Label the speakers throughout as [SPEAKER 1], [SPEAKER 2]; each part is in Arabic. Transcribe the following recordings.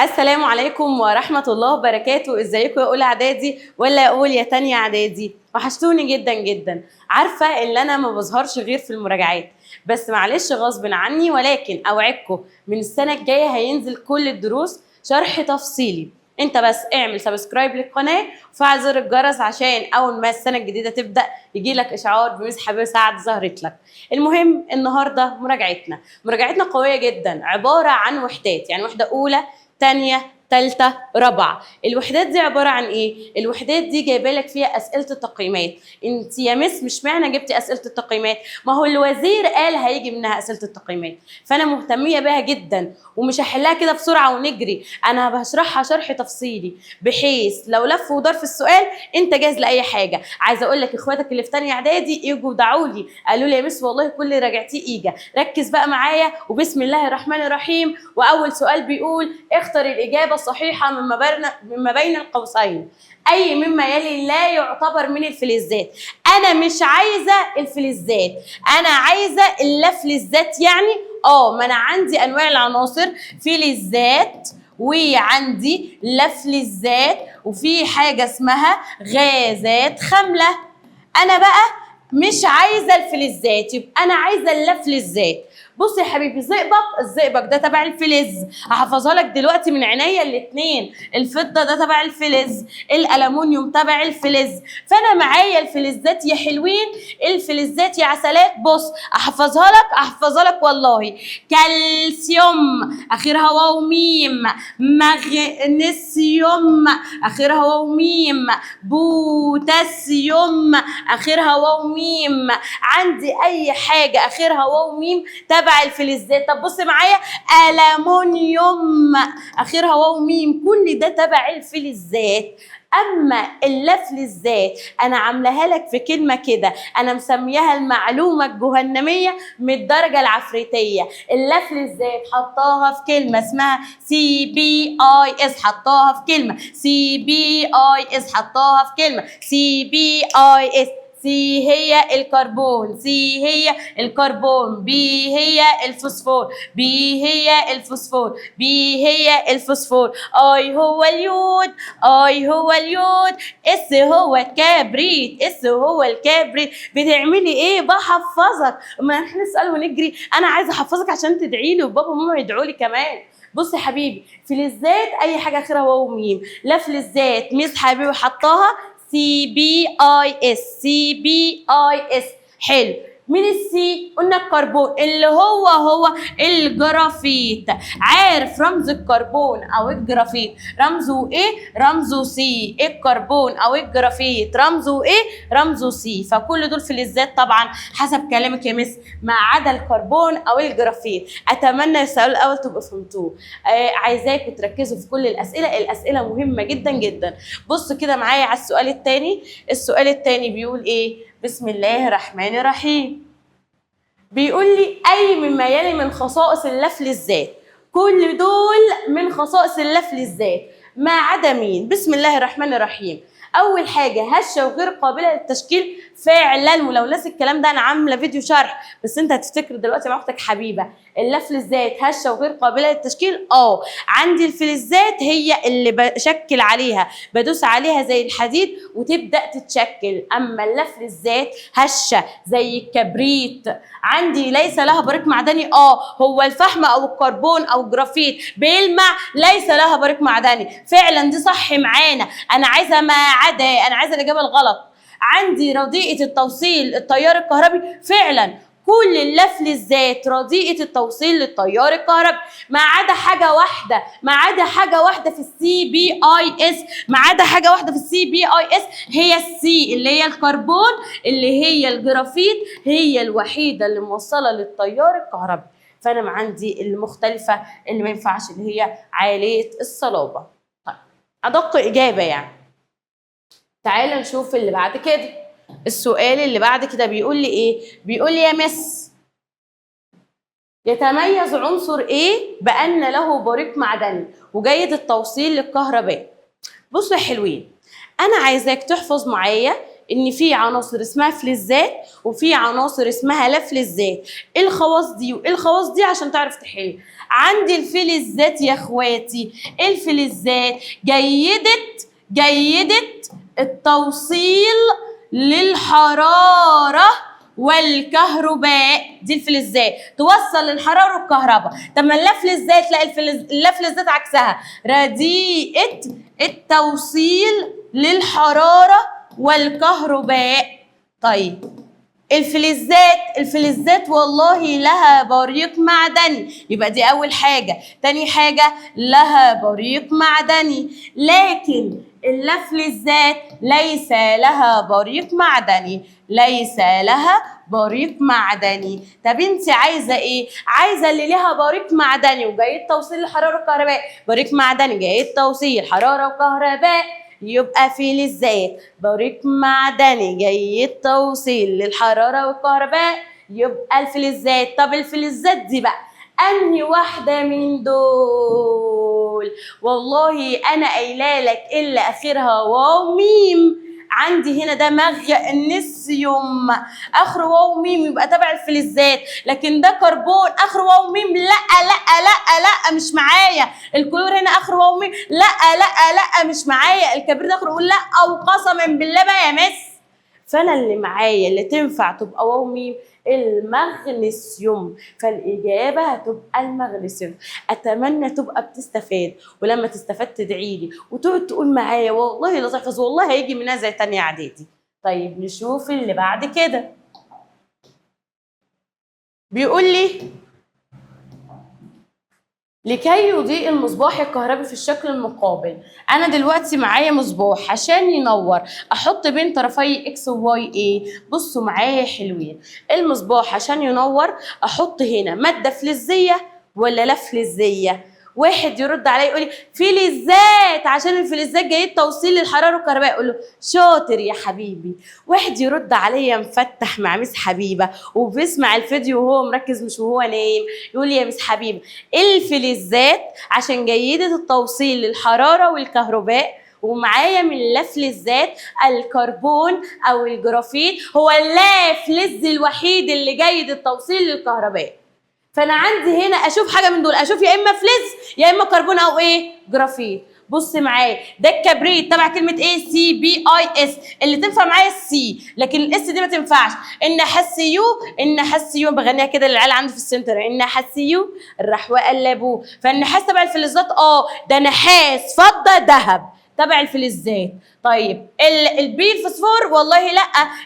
[SPEAKER 1] السلام عليكم ورحمة الله وبركاته. ازيكم يا اولى اعدادي ولا اقول يا تانية اعدادي؟ وحشتوني جدا جدا. عارفة ان انا ما بظهرش غير في المراجعات، بس معلش غصب عني، ولكن اوعدكم من السنة الجاية هينزل كل الدروس شرح تفصيلي. انت بس اعمل سبسكرايب للقناة وفعل زر الجرس عشان اول ما السنة الجديدة تبدأ يجيلك اشعار بمس حبيب سعد ظهرت لك. المهم النهاردة مراجعتنا قوية جدا، عبارة عن وحدات، يعني وحدة اولى تانية تالتة رابعة. الوحدات دي عبارة عن ايه؟ الوحدات دي جايبه لك فيها اسئلة التقييمات. انت يا مس مش معنى جبتي اسئلة التقييمات، ما هو الوزير قال هيجي منها اسئلة التقييمات، فانا مهتمية بيها جدا ومش هحلها كده بسرعة ونجري، انا بشرحها شرح تفصيلي بحيث لو لف ودار في السؤال انت جاهز لاي حاجة. عايزة اقول لك اخواتك اللي في تانية اعدادي يجوا دعوا لي قالوا لي يا مس والله كل اللي راجعتيه اجا، ركز بقى معايا وبسم الله الرحمن الرحيم. واول سؤال بيقول اختر الاجابه الصحيحه مما بين القوسين، اي مما يلي لا يعتبر من الفلزات. انا مش عايزه الفلزات، انا عايزه اللافلزات. يعني ما انا عندي انواع العناصر، فلزات وعندي لافلزات وفي حاجه اسمها غازات خامله. انا بقى مش عايزه الفلزات، يبقى انا عايزه اللافلزات. بص يا حبيبي، الزئبق ده تبع الفلز، هحفظها لك دلوقتي من عينيا الاثنين. الفضه ده تبع الفلز، الالومنيوم تبع الفلز، فانا معايا الفلزات يا حلوين، الفلزات يا عسلات. بص احفظها لك والله. كالسيوم اخرها واو ميم، مغنيسيوم اخرها واو ميم، بوتاسيوم اخرها واو ميم. عندي اي حاجه اخرها واو ميم تبع الفلزات. طب بص معايا، ألمونيوم اخرها واو ميم، كل ده تبع الفلزات. اما اللافلزات انا عاملاها لك في كلمه كده، انا مسمياها المعلومه الجهنميه من الدرجه العفريتيه. اللافلزات حطاها في كلمه اسمها CBIS، حطاها في كلمه CBIS، حطاها في كلمه CBIS. سي هي الكربون، سي هي الكربون، بي هي الفوسفور، بي هي الفوسفور، بي هي الفوسفور. اي هو اليود، اي هو اليود. اس هو الكبريت، اس هو الكبريت. بتعملي ايه؟ بحفظك. ما احنا نسال ونجري، انا عايزه احفظك عشان تدعي لي وبابا وماما يدعوا لي كمان. بص يا حبيبي، فلزات اي حاجه اخرها واو ميم. لا فلزات ميس حبيبي حطاها CBIS، CBIS. حلو. من السي قلنا الكربون اللي هو الجرافيت. عارف رمز الكربون او الجرافيت رمزه ايه؟ رمزه سي. الكربون او الجرافيت رمزه ايه؟ رمزه سي. فكل دول فلزات طبعا حسب كلامك يا مس، ما عدا الكربون او الجرافيت. اتمنى السؤال الاول تبقوا فهمتوه. عايزاكم تركزوا في كل الاسئله مهمه جدا جدا. بص كده معايا على السؤال الثاني. السؤال الثاني بيقول ايه؟ بسم الله الرحمن الرحيم. بيقول لي اي مما يلي من خصائص اللافلزات. كل دول من خصائص اللافلزات ما عدا مين؟ بسم الله الرحمن الرحيم. اول حاجه هشه وغير قابله للتشكيل فعلا، ولو ناس الكلام ده انا عامله فيديو شرح، بس انت هتفتكر دلوقتي مع اختك حبيبه. اللافلزات هشه وغير قابله للتشكيل. عندي الفلزات هي اللي بشكل عليها، بدوس عليها زي الحديد وتبدا تتشكل. اما اللافلزات هشه زي الكبريت. عندي ليس لها بريق معدني. هو الفحم او الكربون او الجرافيت بيلمع، ليس لها بريق معدني. فعلا دي صح معانا. انا عايزه ما عدا، انا عايزه الاجابه الغلط. عندي رديئه التوصيل التيار الكهربي. فعلا كل اللافلزات رديئه التوصيل للتيار الكهربي ما عدا حاجه واحده، ما عدا حاجه واحده في CBIS، ما عدا حاجه واحده في CBIS هي السي اللي هي الكربون، اللي هي الجرافيت، هي الوحيده اللي موصله للتيار الكهربي. فانا عندي المختلفه اللي ما ينفعش اللي هي عاليه الصلابه. طيب ادق اجابه يعني. تعالى نشوف اللي بعد كده. السؤال اللي بعد كده بيقول لي ايه؟ بيقول لي يا مس يتميز عنصر ايه بان له بريق معدني وجيد التوصيل للكهرباء. بصوا يا حلوين، انا عايزاك تحفظ معايا ان في عناصر اسمها فلزات وفي عناصر اسمها لا فلزات. ايه الخواص دي وايه الخواص دي عشان تعرف تحل؟ عندي الفلزات يا اخواتي، الفلزات جيدة التوصيل للحرارة والكهرباء. دي الفلزات توصل الحرارة والكهرباء. طب ما اللافلزات، لا اللافلزات عكسها، رديئة التوصيل للحرارة والكهرباء. طيب الفلزات والله لها بريق معدني، يبقى دي أول حاجة. تاني حاجة لها بريق معدني، لكن اللافلزات ليس لها بريق معدني، ليس لها بريق معدني. طب انت عايزه ايه؟ عايزه اللي ليها بريق معدني وجيد توصيل الحراره والكهرباء. بريق معدني جيد توصيل حراره وكهرباء يبقى فلزات، بريق معدني جيد توصيل للحراره والكهرباء يبقى الفلزات. طب الفلزات دي بقى انهي واحده من دول؟ والله انا قايله لك اللي اخرها واو ميم. عندي هنا ده مغنيسيوم اخره واو ميم يبقى تبع الفلزات، لكن ده كربون اخره واو ميم، لا مش معايا. الكلور هنا اخره واو ميم، لا مش معايا. الكبريت اخره لا، او قسما بالله بقى يا مس. فانا اللي معايا اللي تنفع تبقى واو ميم المغنيسيوم، فالاجابه هتبقى المغنيسيوم. اتمنى تبقى بتستفاد، ولما تستفاد تدعي لي وتقعد تقول معايا والله لا تحفظ، والله هيجي منها زي تانية اعدادي. طيب نشوف اللي بعد كده. بيقول لي لكي يضيء المصباح الكهربي في الشكل المقابل. انا دلوقتي معايا مصباح عشان ينور احط بين طرفي اكس وواي ايه؟ بصوا معايا حلوين، المصباح عشان ينور احط هنا ماده فلزيه ولا لا فلزيه؟ واحد يرد عليا يقول لي فلزات عشان الفلزات جاية توصيل للحراره والكهرباء، اقول له شاطر يا حبيبي. واحد يرد عليا مفتح مع مس حبيبه وبيسمع الفيديو وهو مركز مش وهو نايم، يقول لي يا مس حبيبه الفلزات عشان جيده التوصيل للحراره والكهرباء، ومعايا من اللافلزات الكربون او الجرافيت هو اللافلز الوحيد اللي جيد التوصيل للكهرباء. فانا عندي هنا اشوف حاجه من دول، اشوف يا اما فلز يا اما كربون او ايه؟ جرافيت. بص معايا ده الكبريت تبع كلمه ايه؟ سي بي اي اس، اللي تنفع معايا السي، لكن الاس دي ما تنفعش. النحاسيو بغنيها كده للعيال عندي في السنتر، النحاسيو الرحواء قلبوه. فالنحاس تبع الفلزات، ده نحاس فضه ذهب تبع الفلزات. طيب البي الفوسفور والله لا،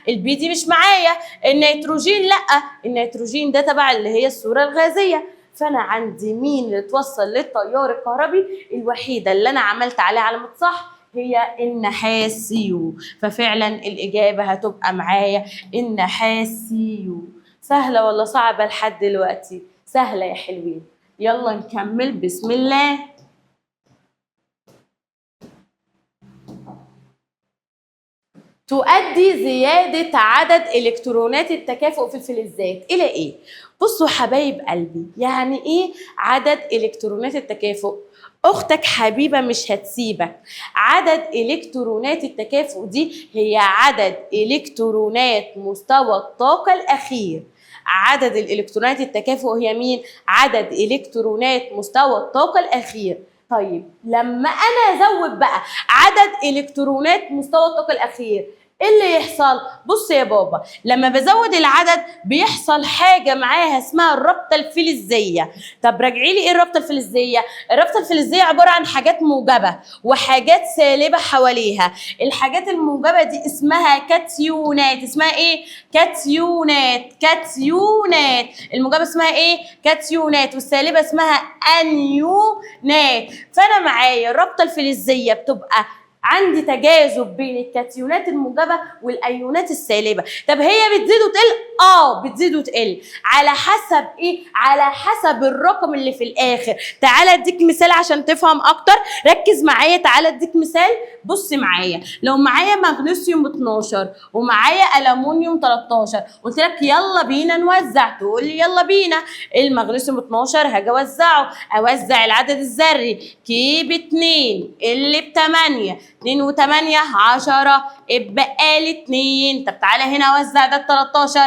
[SPEAKER 1] البي دي مش معايا. النيتروجين لا، النيتروجين ده تبع اللي هي الصوره الغازيه. فانا عندي مين اللي توصل للتيار الكهربي؟ الوحيده اللي انا عملت عليها علامه صح هي النحاسيو. ففعلا الاجابه هتبقى معايا النحاسيو. سهله ولا صعبه لحد دلوقتي؟ سهله يا حلوين. يلا نكمل بسم الله. تؤدي زيادة عدد إلكترونات التكافؤ في الفلزات إلى إيه؟ بصوا حبايب قلبي، يعني إيه عدد إلكترونات التكافؤ؟ أختك حبيبة مش هتسيبك. عدد إلكترونات التكافؤ دي هي عدد إلكترونات مستوى الطاقة الأخير. عدد الإلكترونات التكافؤ هي مين؟ عدد إلكترونات مستوى الطاقة الأخير. طيب لما انا ازود بقى عدد الكترونات مستوى الطاقه الاخير، ايه اللي يحصل؟ بص يا بابا، لما بزود العدد بيحصل حاجه معاها اسمها الرابطه الفلزيه. طب راجعي لي ايه الرابطه الفلزيه؟ الرابطه الفلزيه عباره عن حاجات موجبه وحاجات سالبه حواليها. الحاجات الموجبه دي اسمها كاتيونات. اسمها ايه؟ كاتيونات. الموجبه اسمها ايه؟ كاتيونات، والسالبه اسمها انيونات. فانا معايا الرابطه الفلزيه بتبقى عندي تجاذب بين الكاتيونات الموجبه والايونات السالبه. طب هي بتزيد وتقل؟ بتزيد وتقل على حسب ايه؟ على حسب الرقم اللي في الاخر. تعالى اديك مثال عشان تفهم اكتر، ركز معايا. تعالى اديك مثال. بص معايا، لو معايا مغنيسيوم 12 ومعايا ألمونيوم 13، قلت لك يلا بينا نوزع، تقول لي يلا بينا. المغنيسيوم 12 هاجي اوزع العدد الذري كي ب2 اللي ب8، 2 و8 10، اتبقى لي 2. طب تعالى هنا اوزع ده 13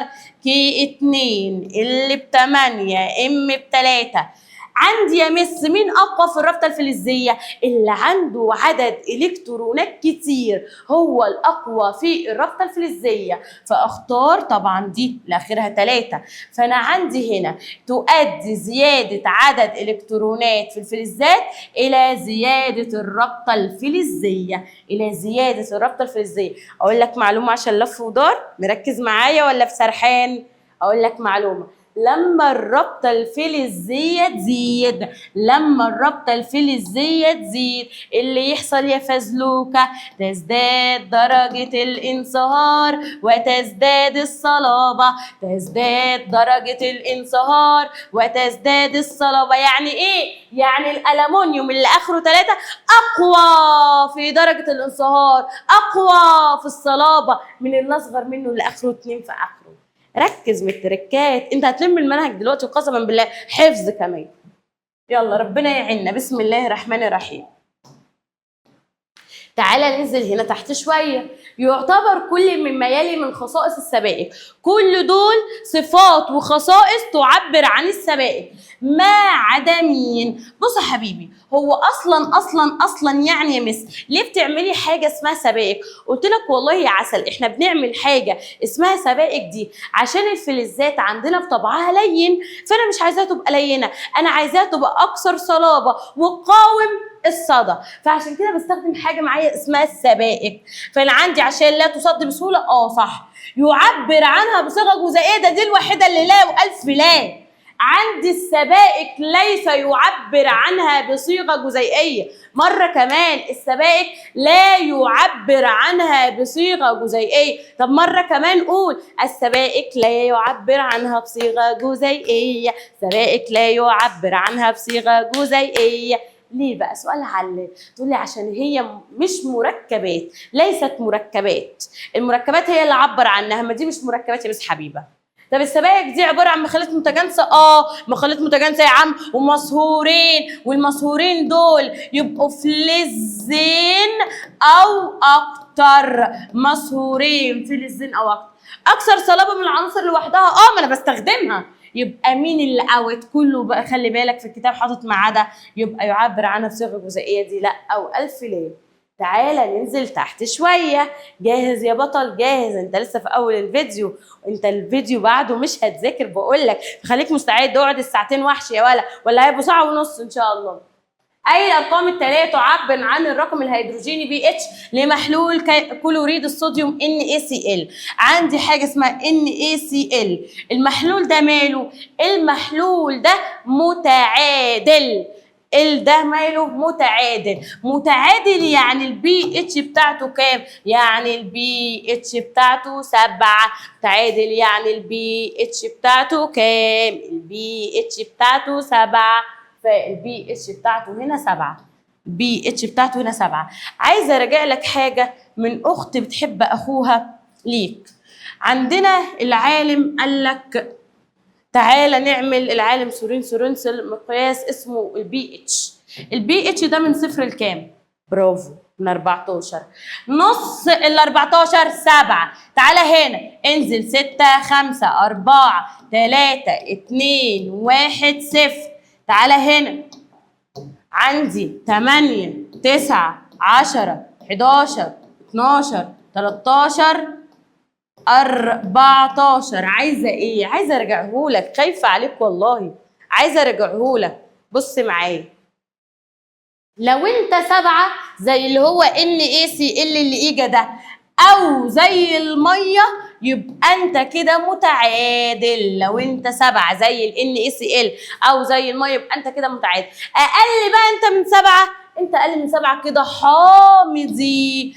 [SPEAKER 1] كي 2 اللي ب8 ام ب3. عندي يا مس مين اقوى في الرابطه الفلزيه؟ اللي عنده عدد الكترونات كتير هو الاقوى في الرابطه الفلزيه، فاختار طبعا دي اللي اخرها 3. فانا عندي هنا تؤدي زياده عدد الكترونات في الفلزات الى زياده الرابطه الفلزيه، الى زياده الرابطه الفلزيه. اقول لك معلومه عشان لف ودار، مركز معايا ولا في سرحان؟ اقول لك معلومه. لما الرابطة الفلزية تزيد، لما الرابطة الفلزية تزيد اللي يحصل يا فزلوكة؟ تزداد درجة الانصهار وتزداد الصلابة، تزداد درجة الانصهار وتزداد الصلابة. يعني ايه؟ يعني الألمونيوم اللي آخره 3 أقوى في درجة الانصهار، أقوى في الصلابة من اللي أصغر منه اللي آخره 2 في آخره. ركز من التركات، انت هتلم المنهج دلوقتي وقسما بالله حفظ كمان. يلا ربنا يعيننا. بسم الله الرحمن الرحيم. تعالى ننزل هنا تحت شويه. يعتبر كل مما يلي من خصائص السبائك، كل دول صفات وخصائص تعبر عن السبائك ما عدا مين؟ بص يا حبيبي، هو اصلا يعني يا مس ليه بتعملي حاجه اسمها سبائك؟ قلت لك والله يا عسل احنا بنعمل حاجه اسمها سبائك دي عشان الفلزات عندنا بطبعها لين، فانا مش عايزاها تبقى لينه، انا عايزاها تبقى اكثر صلابه وتقاوم الصدى، فعشان كده بستخدم حاجه معايا اسمها السبائك. فانا عندي عشان لا تصد بسهوله، صح، يعبر عنها بصيغه جزيئيه، ده دي الوحيده اللي لا والف لا. عندي السبائك ليس يعبر عنها بصيغه جزيئيه. مره كمان، السبائك لا يعبر عنها بصيغه جزيئيه. طب مره كمان قول، السبائك لا يعبر عنها بصيغه جزيئيه، السبائك لا يعبر عنها بصيغه جزيئيه. ليه بقى؟ سؤال علل. تقول لي عشان هي مش مركبات، ليست مركبات. المركبات هي اللي عبر عنها، ما دي مش مركبات يا مس حبيبه. طب السبائك دي عباره عن مخلوط متجانسه؟ مخلوط متجانسه يا عم، ومصهورين، والمصهورين دول يبقوا فلزين او اكتر. مصهورين فلزين او اكتر. اكثر صلابه من العناصر لوحدها، ما انا بستخدمها. يبقى مين اللي اوت؟ كله بقى خلي بالك في الكتاب حاطط ما عدا، يبقى يعبر عنها بصيغه جزئيه، دي لا او الف ليه. تعالى ننزل تحت شويه. جاهز يا بطل؟ جاهز؟ انت لسه في اول الفيديو، وانت الفيديو بعده مش هتذاكر، بقول لك خليك مستعد. اقعد الساعتين وحش يا ولا هيبقوا ساعه ونص ان شاء الله. أي الأرقام التالية تعبر عن الرقم الهيدروجيني BH لمحلول كلوريد الصوديوم NaCl. عندي حاجة اسمها NaCl. المحلول ده ماله؟ المحلول ده متعادل. ده ماله؟ متعادل يعني الBH بتاعته كام؟ يعني الBH بتاعته 7. متعادل يعني الBH بتاعته كام؟ الBH بتاعته 7. فالبي اتش بتاعته هنا 7. البي اتش بتاعته هنا 7. عايزه اراجع لك حاجه من اخت بتحب اخوها ليك. عندنا العالم قال لك تعالى نعمل، العالم سورين سورنسل مقياس اسمه البي اتش. البي اتش ده من 0 لكام؟ برافو، من 14. نص ال 14 7. تعالى هنا انزل 6 5 4 3 2 1 0. تعالى هنا عندي 8 9 10 11 12 13 14. عايزه ايه؟ عايزه ارجعهولك، خايفه عليك والله، عايزه ارجعهولك. بص معايا، لو انت 7 زي اللي هو NaCl اللي اجى ده، او زي الميه، يبقى انت كده متعادل. لو انت 7 زي NaCl او زي الميه يبقى انت كده متعادل. اقل بقى انت من 7، انت اقل من 7 كده حامضي.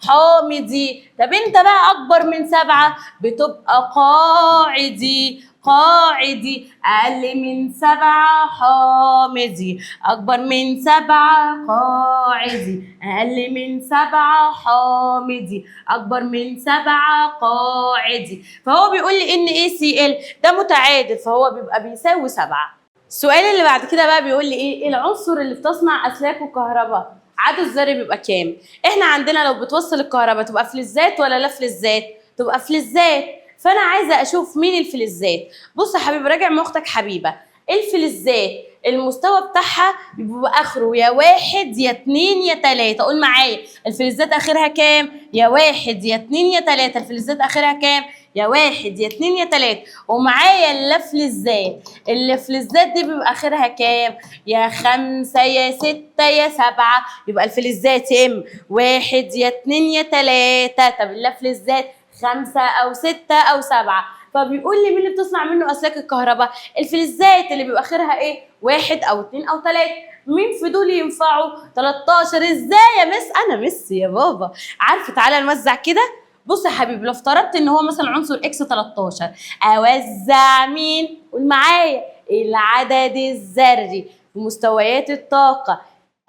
[SPEAKER 1] حامضي. طب انت بقى اكبر من 7 بتبقى قاعدي. قاعدي. اقل من 7 حامضي. اكبر من 7 قاعدي. اقل من 7 حامضي. اكبر من 7 قاعدي. فهو بيقول لي ان ACL ده متعادل، فهو بيبقى بيساوي 7. السؤال اللي بعد كده بقى بيقول لي ايه العنصر اللي بتصنع اسلاك وكهرباء عدد الذري بيبقى كام؟ احنا عندنا لو بتوصل الكهرباء تبقى فلزات ولا لا فلزات؟ تبقى فلزات. فانا عايزه اشوف مين الفلزات. بص يا حبيبي، راجع مع اختك حبيبه. الفلزات المستوى بتاعها بيبقى اخره يا 1 يا 2 يا 3. قول معايا الفلزات اخرها كام؟ يا 1 يا 2 يا 3. الفلزات اخرها كام؟ يا 1 يا 2 يا 3. ومعايا اللافلزات. اللافلزات دي بيبقى اخرها كام؟ يا 5 يا 6 يا 7. يبقى الفلزات يا اما 1 يا 2 يا 3. طب اللافلزات 5 أو 6 أو 7. فبيقول لي مين اللي بتصنع منه اسلاك الكهرباء؟ الفلزات اللي بيبقى اخرها ايه؟ 1 أو 2 أو 3. مين في دول ينفعوا؟ 13. ازاي يا مس؟ انا مس يا بابا. عارفه، تعالى نوزع كده. بص يا حبيبي، لو افترضت ان هو مثلا عنصر اكس 13، اوزع مين؟ قول معايا العدد الذري في مستويات الطاقه.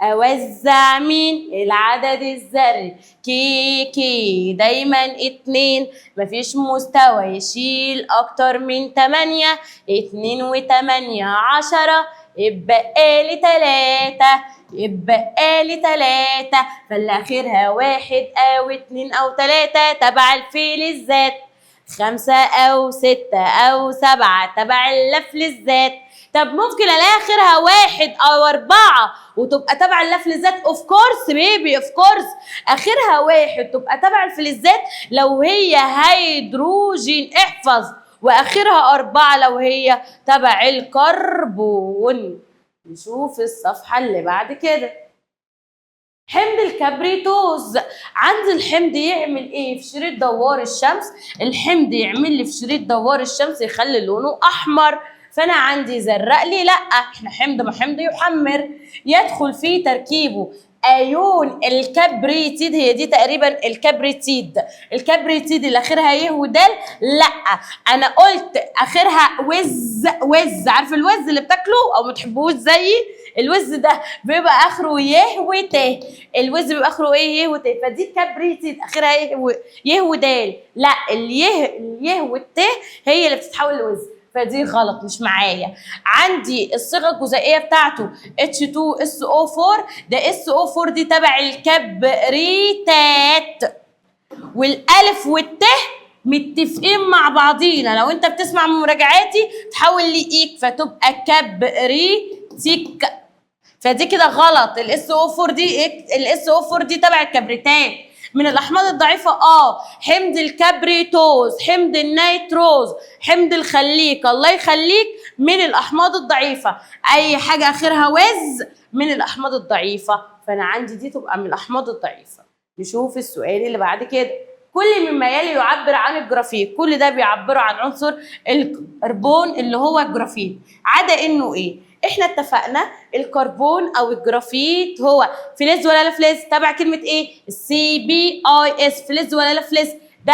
[SPEAKER 1] اوزع مين؟ العدد الذري. كي دايما 2. مفيش مستوى يشيل اكتر من 8. 2 و8 10. يبقى لي 3. يبقى لي 3. فاللي اخرها 1 أو 2 أو 3 تبع الفلزات. 5 أو 6 أو 7 تبع اللافلزات. طب ممكن الاقي اخرها 1 أو 4 وتبقى تبع اللافلزات؟ اوف كورس بيبي، اوف كورس. اخرها 1 تبقى تبع الفلزات لو هي هيدروجين، احفظ. واخرها 4 لو هي تبع الكربون. نشوف الصفحة اللي بعد كده. حمض الكبريتوز. عند الحمض يعمل ايه في شريط دوار الشمس؟ الحمض يعمل لي في شريط دوار الشمس يخلي لونه احمر. فانا عندي زرق لي لا، احنا حمض ما حمض يحمر. يدخل في تركيبه ايون الكبريتيد. هي دي تقريبا الكبريتيد. الكبريتيد اللي اخرها ي ودال. لا، انا قلت اخرها وز. عارف الوز اللي بتاكله او ما تحبوش زيي؟ الوز ده بيبقى اخره ي وت. الوز بيبقى اخره ايه؟ ي وت. فدي كبريتيد اخرها ي ودال. لا، اليه والت هي اللي بتتحول لوز. فدي غلط، مش معايا. عندي الصيغه الجزيئيه بتاعته H2SO4. ده SO4 دي تبع الكبريتات. والالف والت متفقين مع بعضينا. لو انت بتسمع من مراجعاتي تحول لإيك فتبقى كبريتيك. فدي كده غلط. الاس او 4 دي تبع الكبريتات. من الاحماض الضعيفه حمض الكبريتوز، حمض النيتروز، حمض الخليك. الله يخليك، من الاحماض الضعيفه. اي حاجه اخرها وز من الاحماض الضعيفه. فانا عندي دي تبقى من الاحماض الضعيفه. نشوف السؤال اللي بعد كده. كل مما يلي يعبر عن الجرافيت. كل ده بيعبروا عن عنصر الكربون اللي هو الجرافيت، عدا انه ايه؟ احنا اتفقنا الكربون او الجرافيت هو فلز ولا لا فلز؟ تبع كلمه ايه؟ CBIS. فلز ولا لا فلز؟ ده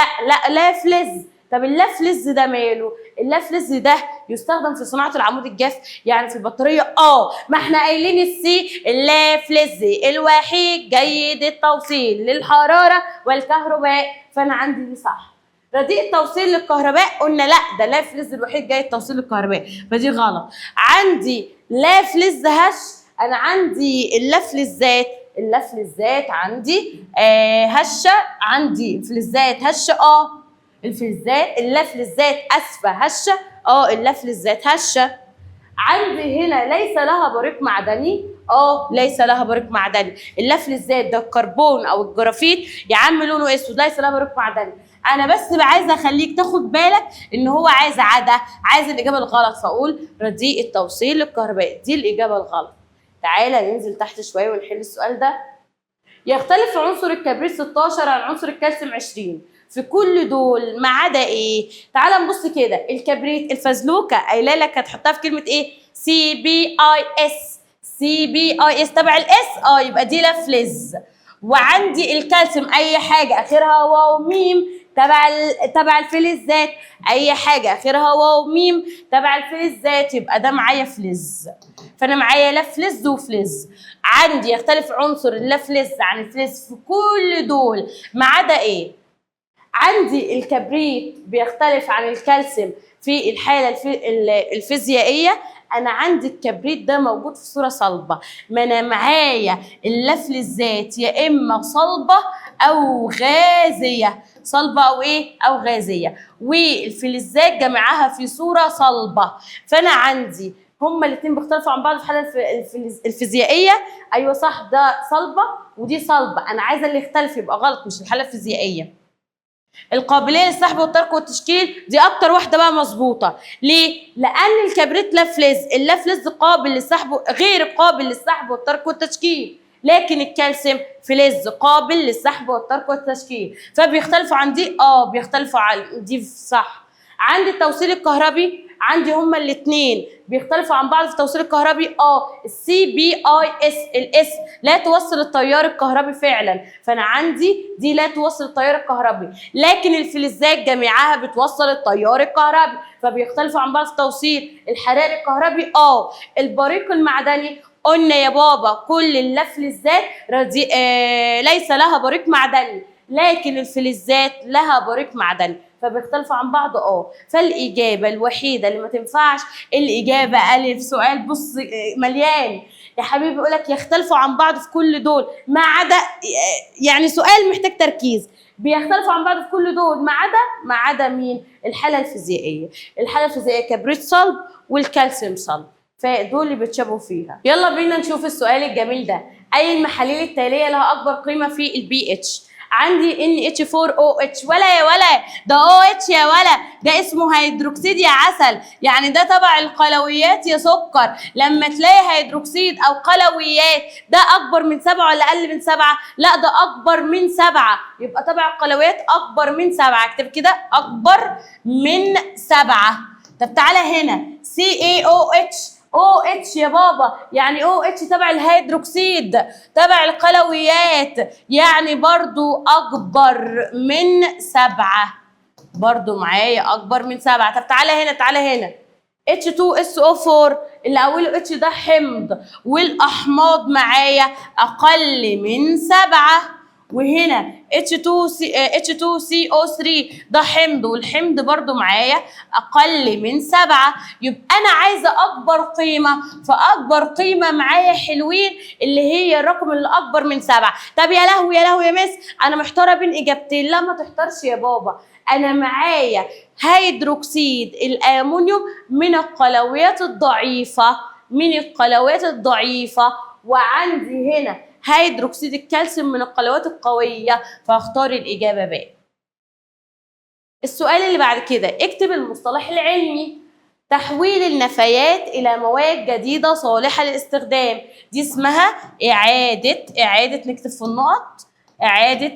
[SPEAKER 1] لا فلز. طب اللافلز ده ماله؟ اللافلز ده يستخدم في صناعه العمود الجاف، يعني في البطاريه. ما احنا قايلين السي اللافلز الوحيد جيد التوصيل للحراره والكهرباء. فانا عندي دي صح. رديء التوصيل للكهرباء قلنا لا، ده لا فلز الوحيد جاي التوصيل للكهرباء، فدي غلط. عندي لا فلز هش. انا عندي اللافلزات. اللافلزات عندي هشه. عندي فلزات هشه. الفلزات اللافلزات اسفه هشه. اللافلزات هشه. عندي هنا ليس لها بريق معدني. ليس لها بريق معدني. اللافلزات ده الكربون او الجرافيت يا عم لونه اسود، ليس لها بريق معدني. انا بس عايزه اخليك تاخد بالك ان هو عايز عايز الاجابه الغلط، فاقول رديء التوصيل للكهرباء. دي الاجابه الغلط. تعالى ننزل تحت شويه ونحل السؤال ده. يختلف عنصر الكبريت 16 عن عنصر الكالسيوم 20 في كل دول ما عدا ايه؟ تعالى نبص كده. الكبريت الفزلوكه قايله لك هتحطها في كلمه ايه؟ CBIS. CBIS تبع الاس. يبقى دي لا فلز. وعندي الكالسيوم اي حاجه اخرها واو ميم تبع الفلزات، اي حاجه اخرها واو ميم تبع الفلزات، يبقى ده معايا فلز. فانا معايا لا فلز وفلز. عندي يختلف عنصر اللافلز عن الفلز في كل دول ما عدا ايه؟ عندي الكبريت بيختلف عن الكالسيوم في الحاله الفيزيائيه. انا عندي الكبريت ده موجود في صوره صلبه، ما انا معايا اللافلزات يا اما صلبه او غازيه، صلبه او ايه او غازيه، والفلزات جمعها في صوره صلبه. فانا عندي هما الاثنين بيختلفوا عن بعض في الحاله الفيزيائيه. ايوه صح، ده صلبه ودي صلبه، انا عايزه اللي يختلف يبقى غلط مش الحاله الفيزيائيه. القابليه للسحب والترك والتشكيل دي اكتر واحده بقى مظبوطه. ليه؟ لان الكبريت لافلز، اللافلز قابل للسحب غير قابل للسحب والترك والتشكيل، لكن الكالسيوم فلز قابل للسحب والترك والتشكيل. فبيختلفوا عن دي، بيختلفوا عن دي صح. عندي التوصيل الكهربي، عندي هما الاثنين بيختلفوا عن بعض في التوصيل الكهربي. السي بي اي اس، الاس لا توصل التيار الكهربي فعلا، فانا عندي دي لا توصل التيار الكهربي، لكن الفلزات جميعها بتوصل التيار الكهربي، فبيختلفوا عن بعض في التوصيل. الحراري الكهربي البريق المعدني قلنا يا بابا كل اللافلزات ليس لها بريق معدني، لكن الفلزات لها بريق معدني، فبيختلفوا عن بعض. فالاجابه الوحيده اللي ما تنفعش الاجابه الف. سؤال بص مليان يا حبيبي، يقول لك يختلفوا عن بعض في كل دول ما عدا، يعني سؤال محتاج تركيز. بيختلفوا عن بعض في كل دول ما عدا مين؟ الحاله الفيزيائيه. الحاله الفيزيائيه كبريت صلب والكالسيوم صلب، فدول اللي بيتشابهوا فيها. يلا بينا نشوف السؤال الجميل ده. اي المحاليل التاليه لها اكبر قيمه في البي اتش؟ عندي NH4OH. ولا يا ولا ده OH يا ولا، ده اسمه هيدروكسيد يا عسل، يعني ده تبع القلويات يا سكر. لما تلاقي هيدروكسيد او قلويات ده اكبر من 7 ولا اقل من 7؟ لا ده اكبر من 7، يبقى تبع القلويات اكبر من 7. اكتب كده اكبر من 7. طب تعالى هنا CaOH. OH يا بابا، يعني OH تبع الهيدروكسيد تبع القلويات، يعني برضو أكبر من 7. برضو معايا أكبر من 7. طب تعالى هنا H2SO4 اللي أوله H ده حمض، والأحماض معايا أقل من 7. وهنا H2CO3 ده حمض، والحمض برضو معايا أقل من 7. يبقى أنا عايزة أكبر قيمة، فأكبر قيمة معايا حلوين اللي هي الرقم اللي أكبر من 7. طب يا لهوي يا لهوي يا مس أنا محتارة بين إجابتين. لا ما تحتارش يا بابا، أنا معايا هيدروكسيد الأمونيوم من القلويات الضعيفة، وعندي هنا هيدروكسيد الكالسيوم من القلويات القوية، فاختار الإجابة ب. السؤال اللي بعد كده، اكتب المصطلح العلمي تحويل النفايات إلى مواد جديدة صالحة للاستخدام. دي اسمها إعادة نكتب في النقط إعادة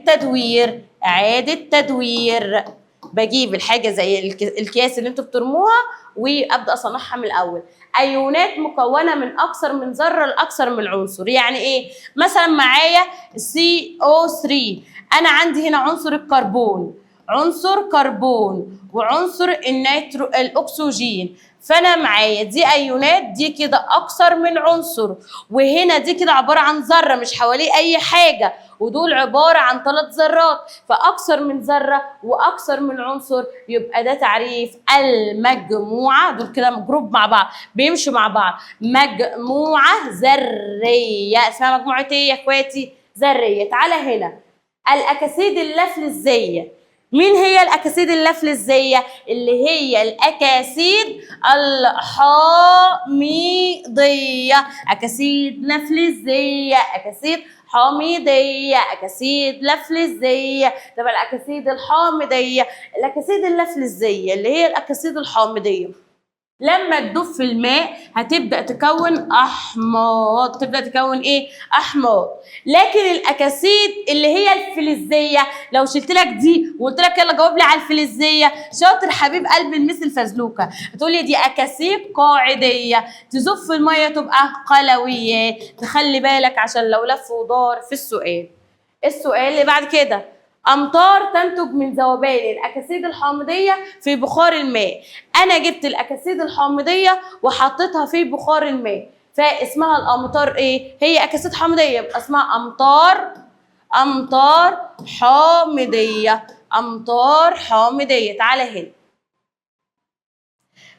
[SPEAKER 1] تدوير. بجيب الحاجة زي الأكياس اللي انتوا بترموها وأبدأ أصنعها من الأول. أيونات مكونة من أكثر من ذرة لأكثر من عنصر. يعني إيه؟ مثلا معايا CO3، أنا عندي هنا عنصر كربون وعنصر الأكسجين، فأنا معايا دي أيونات، دي كده أكثر من عنصر، وهنا دي كده عبارة عن ذرة مش حواليه أي حاجة، ودول عبارة عن 3 ذرات، فأكثر من ذرة وأكثر من عنصر، يبقى ده تعريف المجموعة. دول كده جروب مع بعض بيمشوا مع بعض، مجموعة ذرية. اسمها مجموعة ايه يا اخواتي؟ ذرية. تعالى هنا الأكاسيد اللافلزية. مين هي الأكاسيد اللافلزية؟ اللي هي الأكاسيد الحامضية. أكاسيد لافلزية، أكاسيد حامضية، أكاسيد لافلزية. طب الأكاسيد الحامضية، الأكاسيد اللافلزية اللي هي الأكاسيد الحامضية لما تدوب في الماء هتبدأ تكون أحماض. أحماض. لكن الأكاسيد اللي هي الفلزية، لو شلت لك دي وقلت لك يلا جاوب لي على الفلزية، شاطر حبيب قلب المس الفزلوكة، هتقول لي دي أكاسيد قاعدية تذوب في المية تبقى قلويات. تخلي بالك عشان لو لف ودار في السؤال. السؤال اللي بعد كده، أمطار تنتج من ذوبان الأكاسيد الحامضية في بخار الماء. أنا جبت الأكاسيد الحامضية وحطيتها في بخار الماء، فاسمها الأمطار إيه؟ هي أكاسيد حامضية، يبقى اسمها أمطار حامضية. أمطار حامضية. تعالى هنا.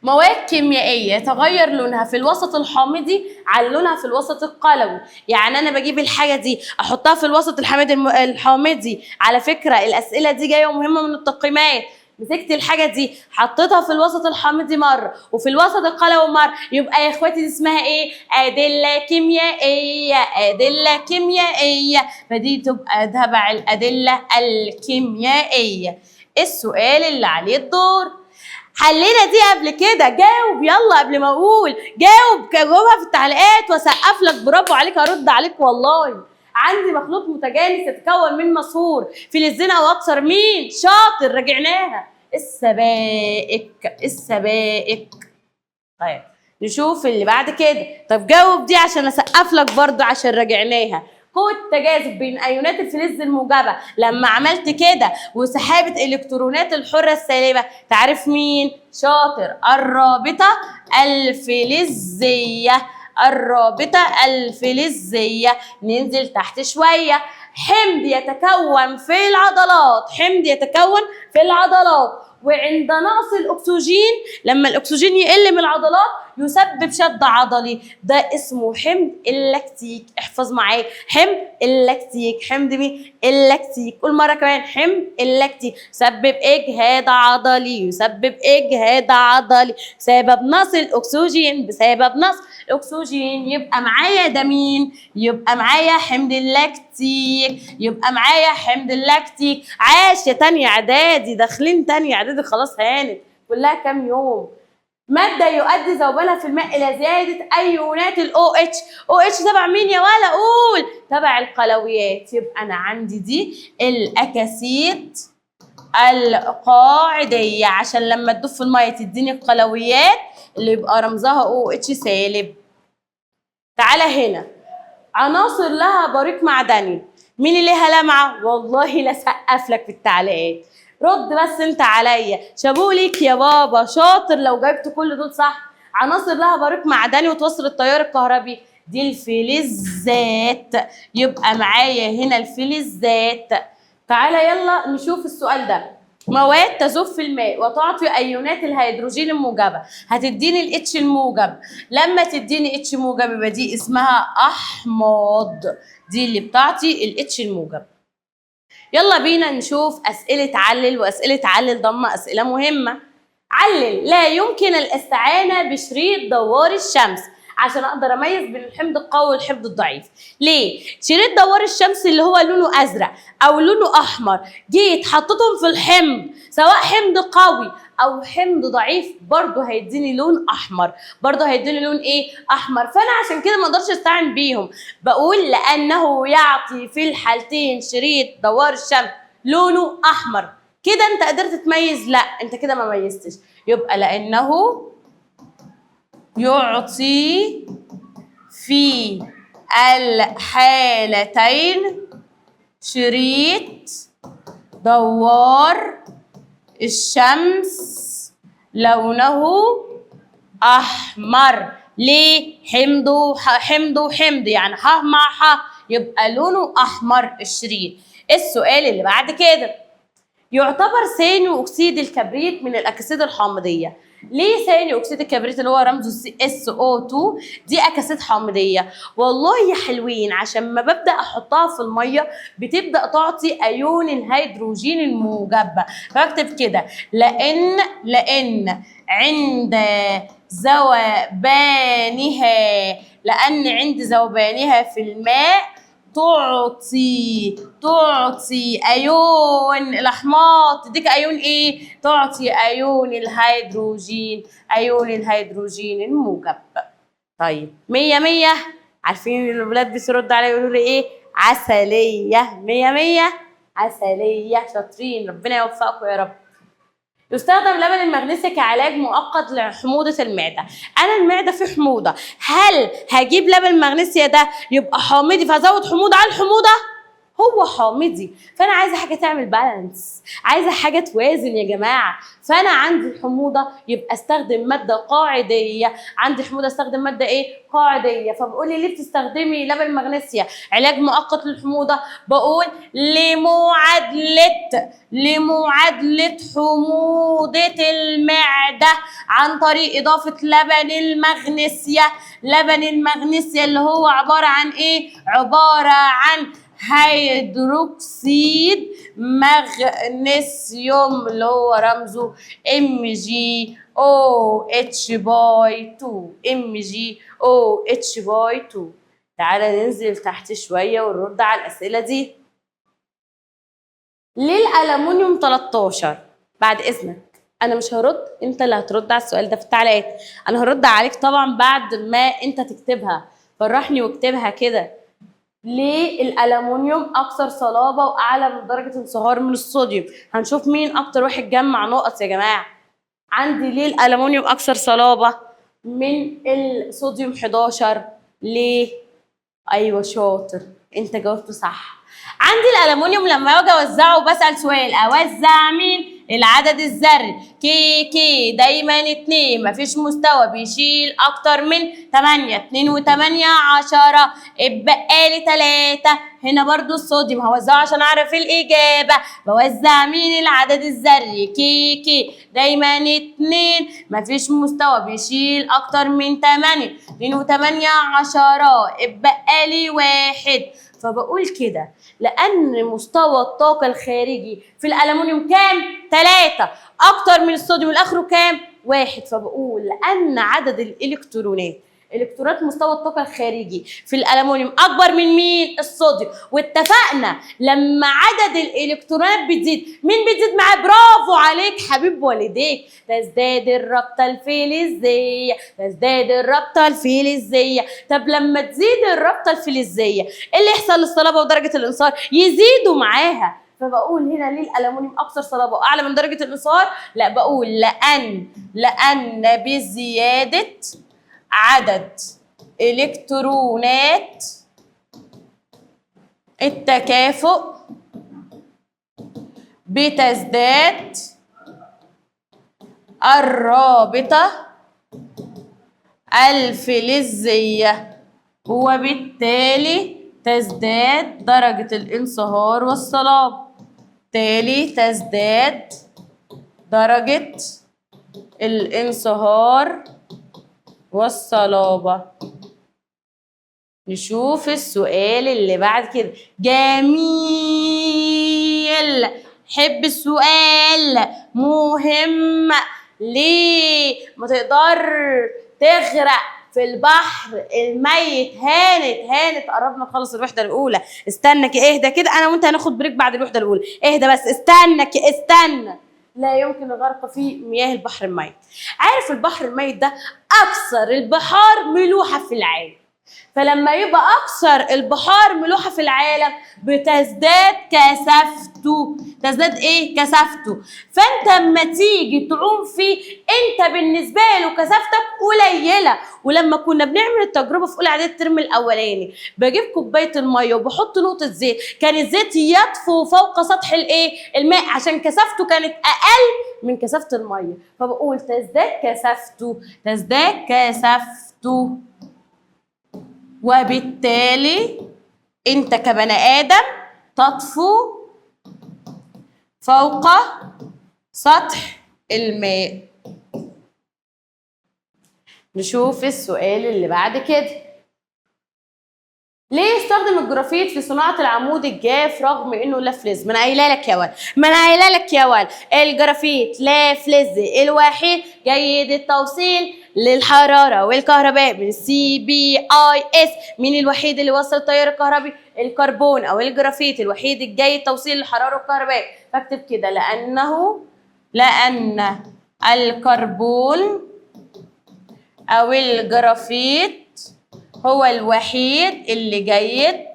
[SPEAKER 1] مواد كيميائية يتغير لونها في الوسط الحامضي عن لونها في الوسط القلوي. يعني أنا بجيب الحاجة دي أحطها في الوسط الحامضي. على فكرة الأسئلة دي جاية ومهمة من التقييمات. مسكت الحاجة دي حطيتها في الوسط الحامضي مرة وفي الوسط القلوي مرة، يبقى يا إخواتي دي اسمها إيه؟ أدلة كيميائية. أدلة كيميائية، فدي تبقى تبع الأدلة الكيميائية. السؤال اللي عليه الدور، حلينا دي قبل كده، جاوب يلا قبل ما اقول، جاوبها في التعليقات واسقف لك برافو عليك، هرد عليك والله. عندي مخلوط متجانس يتكون من مسحور فلزين او اكثر. مين شاطر؟ راجعناها، السبائك. طيب نشوف اللي بعد كده. طب جاوب دي عشان اسقف لك برضه عشان راجعناها. قوة التجاذب بين ايونات الفلز الموجبة لما عملت كده وسحبت الكترونات الحرة السالبة، تعرف مين؟ شاطر. الرابطة الفلزية. الرابطة الفلزية. ننزل تحت شوية. حمض يتكون في العضلات. حمض يتكون في العضلات وعند نقص الاكسجين، لما الاكسجين يقل من العضلات يسبب شد عضلي، ده اسمه حمض اللاكتيك. احفظ معايا، حمض اللاكتيك. حمض مين؟ اللاكتيك. قول مره كمان، حمض اللاكتيك يسبب اجهاد عضلي. يسبب اجهاد عضلي بسبب نقص الاكسجين. بسبب نقص الاكسجين. يبقى معايا ده مين؟ يبقى معايا حمض اللاكتيك. يبقى معايا حمض اللاكتيك. عاش يا تانية اعدادي، داخلين تانية اعدادي خلاص، هانت كلها كام يوم. مادة يؤدي ذوبانها في الماء إلى زيادة أيونات ال OH. OH تبع مين يا ولا؟ قول. تبع القلويات. يبقى أنا عندي دي الأكاسيد القاعدية، عشان لما تدوب في المية تديني القلويات اللي يبقى رمزها OH سالب. تعالى هنا. عناصر لها بريق معدني. مين اللي ليها لمعة؟ والله لا سقف لك في التعليقات. رد بس انت عليا. شابوه ليك يا بابا، شاطر لو جبت كل دول صح. عناصر لها بريق معدني وتوصل التيار الكهربي، دي الفلزات. يبقى معايا هنا الفلزات. تعالى يلا نشوف السؤال ده. مواد تذوب في الماء وتعطي ايونات الهيدروجين الموجبه، هتديني الاتش الموجب. لما تديني اتش موجب يبقى دي اسمها احماض، دي اللي بتعطي الاتش الموجب. يلا بينا نشوف اسئله علل واسئله علل ضم، اسئله مهمه. علل. لا يمكن الاستعانه بشريط دوار الشمس عشان اقدر اميز بين الحمض القوي والحمض الضعيف. ليه؟ شريط دوار الشمس اللي هو لونه ازرق او لونه احمر، جيت حطيتهم في الحمض سواء حمض قوي او حمض ضعيف برضه هيديني لون احمر. برضه هيديني لون ايه؟ احمر. فانا عشان كده ما اقدرش استعين بيهم. بقول لانه يعطي في الحالتين شريط دوار الشمس لونه احمر. كده انت قدرت تميز؟ لا انت كده ما ميزتش. يبقى لانه يعطي في الحالتين شريط دوار الشمس لونه أحمر. ليه؟ حمض وحمض يعني ح مع ح، يبقى لونه أحمر الشريط. السؤال اللي بعد كده، يعتبر ثاني أكسيد الكبريت من الأكاسيد الحامضية. ليه ثاني أكسيد الكبريت اللي هو رمزه SO2 دي أكاسيد حامضية؟ والله يا حلوين عشان ما ببدأ أحطها في المية بتبدأ تعطي أيون الهيدروجين الموجب، فبكتب كده لأن عند عند ذوبانها في الماء تعطي ايون الاحماض. تديك ايون ايه؟ تعطي ايون الهيدروجين الموجب. طيب 100 عارفين الولاد بيردوا عليا يقولوا لي ايه؟ عسليه. 100 عسليه. شاطرين، ربنا يوفقكم يا رب. يستخدم لبن المغنيسيوم كعلاج مؤقت لحموضة المعدة. أنا المعدة فيه حموضة، هل هجيب لبن المغنيسيوم ده يبقى حامضي فأزود حموضة على الحموضة؟ هو حامضي، فانا عايزه حاجه تعمل بالانس، عايزه حاجه توازن يا جماعه. فانا عندي الحموضه يبقى استخدم ماده قاعديه، عندي الحموضه استخدم ماده ايه؟ قاعديه. فبقول لي ليه بتستخدمي لبن المغنيسيا علاج مؤقت للحموضه؟ بقول لمعادله حموضه المعده عن طريق اضافه لبن المغنيسيا. لبن المغنيسيا اللي هو عباره عن ايه؟ عباره عن هيدروكسيد مغنيسيوم اللي هو رمزه MgOH باي 2. MgOH باي 2. تعالى ننزل تحت شويه ونرد على الاسئله دي. ليه الألمونيوم 13؟ بعد إذنك أنا مش هرد، أنت اللي هترد على السؤال ده في التعليقات. أنا هرد عليك طبعا بعد ما أنت تكتبها، فرحني واكتبها كده. ليه الألمونيوم أكثر صلابة وأعلى من درجة انصهار من الصوديوم؟ هنشوف مين أكتر واحد جمع نقط يا جماعة. عندي ليه الألمونيوم أكثر صلابة من الصوديوم 11؟ ليه؟ أيوه شاطر، أنت جاوبت صح. عندي الألمونيوم لما أجي أوزعه بسأل سؤال، أوزع مين؟ العدد الذري كي دايما 2، مفيش مستوى بيشيل أكتر من 8. 2 و8 10، اتبقى لي 3. هنا برضو الصوديوم هوزعه عشان أعرف الإجابة. بوزع مين؟ العدد الذري كي دايما 2، مفيش مستوى بيشيل أكتر من 8. 2 و8 10، اتبقى لي 1. فبقول كده لأن مستوى الطاقة الخارجي في الألمونيوم كام؟ 3، أكتر من الصوديوم الآخره كام؟ 1. فبقول لأن عدد الإلكترونات مستوى الطاقة الخارجي في الألمونيوم أكبر من مين؟ الصوديوم. واتفقنا لما عدد الإلكترونات بتزيد، مين بتزيد معاه؟ برافو عليك حبيب والديك، تزداد الرابطة الفلزية. طب لما تزيد الرابطة الفلزية، إيه اللي يحصل للصلابة ودرجة الانصهار؟ يزيدوا معاها. فبقول هنا ليه الألمونيوم أكثر صلابة وأعلى من درجة الانصهار؟ لا، بقول لأن بزيادة عدد إلكترونات التكافؤ بتزداد الرابطة الفلزية، وبالتالي تزداد درجة الانصهار والصلابة. بالتالي تزداد درجة الانصهار والصلابة. نشوف السؤال اللي بعد كده. جميل، حب السؤال مهم. ليه ما تقدر تغرق في البحر الميت؟ هانت قربنا نخلص الوحدة الأولى. استنى اهدى كده، أنا وأنت هناخد بريك بعد الوحدة الأولى. اهدى بس، استنى. لا يمكن الغرق في مياه البحر الميت. عارف البحر الميت ده أكثر البحار ملوحة في العالم، فلما يبقى أكثر البحار ملوحة في العالم بتزداد كثافته. تزداد إيه؟ كثافته. فأنت لما تيجي تعوم فيه أنت بالنسبة له كثافتك قليلة. ولما كنا بنعمل التجربة في أولى إعدادي الترم الأولاني، بجيب كوباية المية وبحط نقطة زيت، كان الزيت يطفو فوق سطح الإيه؟ الماء، عشان كثافته كانت أقل من كثافة المية. فبقول تزداد كثافته، وبالتالي انت كبني ادم تطفو فوق سطح الماء. نشوف السؤال اللي بعد كده. ليه استخدم الجرافيت في صناعة العمود الجاف رغم انه لا فلز؟ ما انا قايله لك يا ولد، الجرافيت لا فلز الوحيد جيد التوصيل للحرارة والكهرباء من CBIS. مين الوحيد اللي وصل التيار الكهربي؟ الكربون او الجرافيت الوحيد الجيد توصيل للحرارة والكهرباء. فاكتب كده لأن الكربون او الجرافيت هو الوحيد اللي جيد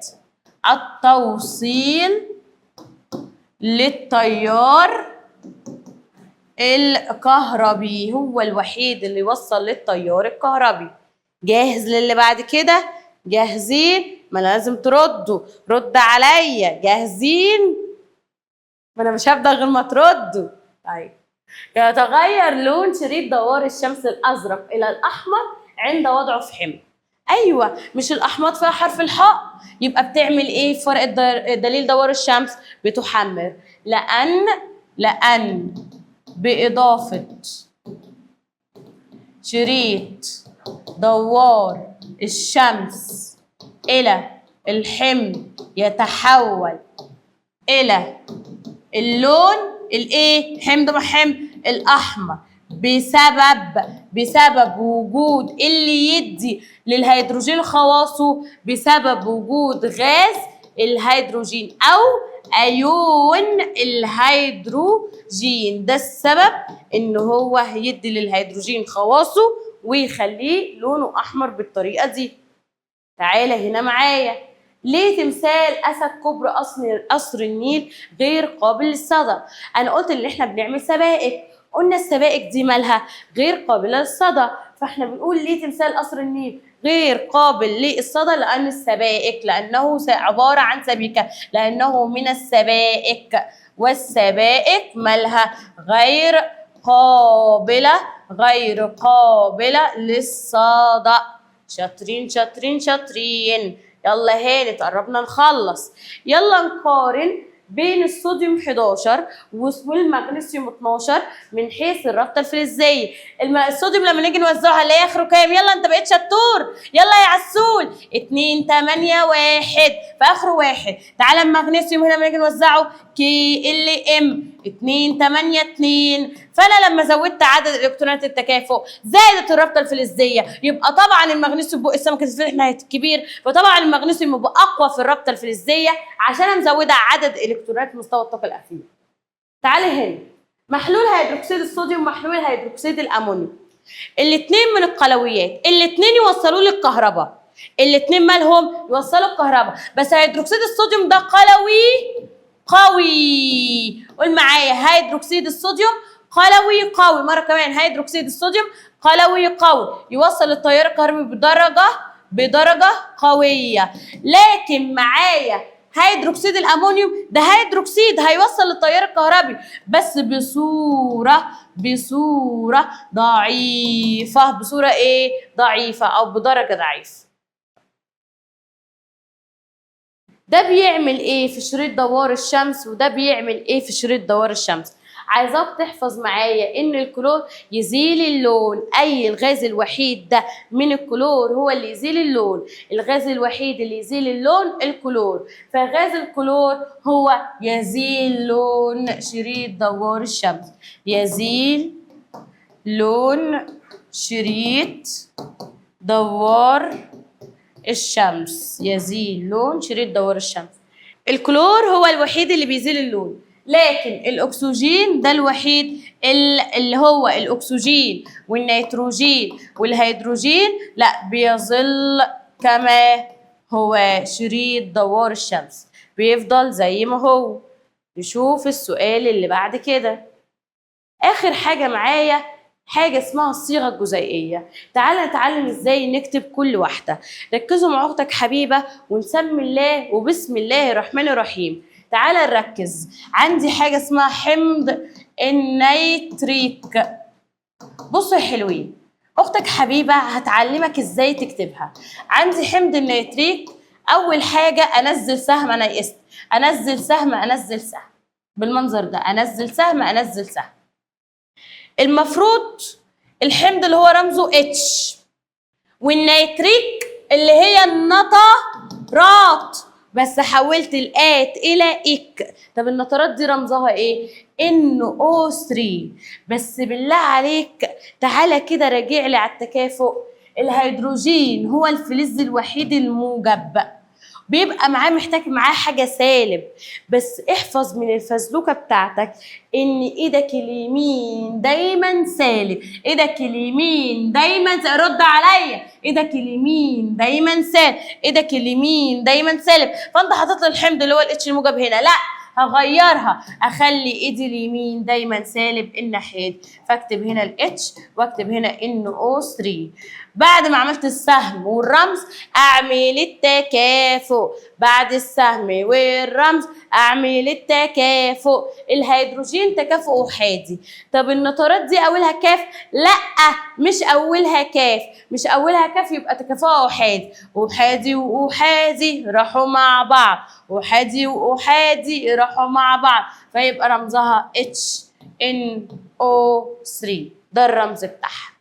[SPEAKER 1] التوصيل للتيار الكهربي، هو الوحيد اللي يوصل للتيار الكهربي. جاهز للي بعد كده؟ جاهزين؟ ما لازم تردوا، رد عليا، جاهزين؟ ما انا مش هبدأ غير ما تردوا. طيب، يتغير لون شريط دوار الشمس الازرق الى الاحمر عند وضعه في حمض. ايوه، مش الاحماض فيها حرف الحاء، يبقى بتعمل ايه في فرق دليل دوار الشمس؟ بتحمر. لان باضافه شريط دوار الشمس الى الحمض يتحول الى اللون الايه؟ حمض مع حمض الاحمر، بسبب وجود اللي يدي للهيدروجين خواصه، بسبب وجود غاز الهيدروجين او ايون الهيدروجين. ده السبب ان هو هيدي للهيدروجين خواصه ويخليه لونه احمر بالطريقه دي. تعالى هنا معايا. ليه تمثال اسد كبر قصر النيل غير قابل للصدى؟ انا قلت ان احنا بنعمل سبائك، قلنا السبائك دي مالها غير قابله للصدى، فاحنا بنقول ليه تمثال قصر النيل غير قابل للصدى؟ لان السبائك، لانه عباره عن سبيكه، لانه من السبائك، والسبائك مالها غير قابله للصدى. شاطرين شاطرين شاطرين. يلا هانت، قربنا نخلص. يلا نقارن بين الصوديوم 11 والمغنيسيوم 12 من حيث الرابطه الفلزيه. الصوديوم لما نيجي نوزعه هنلاقي اخره كام؟ يلا انت بقيت شطور، يلا يا عسول. 2 8 1 فاخره 1. تعالى المغنيسيوم هنا لما نيجي نوزعه KLM 2 8 2. فانا لما زودت عدد الكترونات التكافؤ زادت الرابطه الفلزيه، يبقى طبعا المغنيسيوم بق السمكه الفلزيه كبير، فطبعا المغنيسيوم يبقى اقوى في الرابطه الفلزيه عشان انا مزوده عدد الكترونات مستوى الطاقه الاخير. تعالي هنا، محلول هيدروكسيد الصوديوم، محلول هيدروكسيد الامونيوم، الاثنين من القلويات، الاثنين يوصلوا لي الكهرباء، الاثنين مالهم؟ يوصلوا الكهرباء، بس هيدروكسيد الصوديوم ده قلوي قوي. قول معايا، هيدروكسيد الصوديوم قلوي قوي. مره كمان، هيدروكسيد الصوديوم قلوي قوي، يوصل التيار الكهربي بدرجه قويه. لكن معايا هيدروكسيد الامونيوم ده هيدروكسيد هيوصل التيار الكهربي بس بصوره ضعيفه. بصوره ايه؟ ضعيفه او بدرجه ضعيفه. ده بيعمل ايه في شريط دوار الشمس وده بيعمل ايه في شريط دوار الشمس؟ عايزاك تحفظ معايا ان الكلور يزيل اللون. اي الغاز الوحيد ده من الكلور هو اللي يزيل اللون، الغاز الوحيد اللي يزيل اللون الكلور، فغاز الكلور هو يزيل لون شريط دوار الشمس. يزيل لون شريط دوار الشمس، يزيل لون شريط دوار الشمس. الكلور هو الوحيد اللي بيزيل اللون، لكن الاكسجين ده الوحيد اللي هو الاكسجين والنيتروجين والهيدروجين لا بيظل كما هو شريط دوار الشمس، بيفضل زي ما هو. نشوف السؤال اللي بعد كده. اخر حاجه معايا حاجه اسمها الصيغه الجزيئيه. تعالى نتعلم ازاي نكتب كل واحده. ركزوا مع اختك حبيبه ونسمي الله وبسم الله الرحمن الرحيم. تعالى نركز. عندي حاجه اسمها حمض النيتريك. بصوا يا حلوين، اختك حبيبه هتعلمك ازاي تكتبها. عندي حمض النيتريك، اول حاجه انزل سهم، انا يئست، انزل سهم انزل سهم بالمنظر ده، انزل سهم انزل سهم. المفروض الحمض اللي هو رمزه اتش، والنيتريك اللي هي النطرات، بس حولت الات الى اك. طب النطرات دي رمزها ايه؟ NO3. بس بالله عليك تعالى كده راجع لي على التكافؤ. الهيدروجين هو الفلز الوحيد الموجب، بيبقى معاه محتاج معاه حاجه سالب، بس احفظ من الفزلوكه بتاعتك ان ايدك اليمين دايما سالب، ايدك اليمين دايما رد عليا، ايدك اليمين دايما سالب، ايدك اليمين دايما سالب. فانت حاطط لي الحمض اللي هو الاتش الموجب هنا، لا هغيرها اخلي ايدي اليمين دايما سالب الناحيه دي، فاكتب هنا الاتش واكتب هنا NO3. بعد ما عملت السهم والرمز اعمل التكافؤ، بعد السهم والرمز اعمل التكافؤ. الهيدروجين تكافؤ احادي. طب النترات دي اولها كاف؟ لا مش اولها كاف، مش اولها كاف يبقى تكافؤ احادي. احادي واحادي راحوا مع بعض، احادي واحادي راحوا مع بعض، فيبقى رمزها HNO3. ده الرمز بتاعها.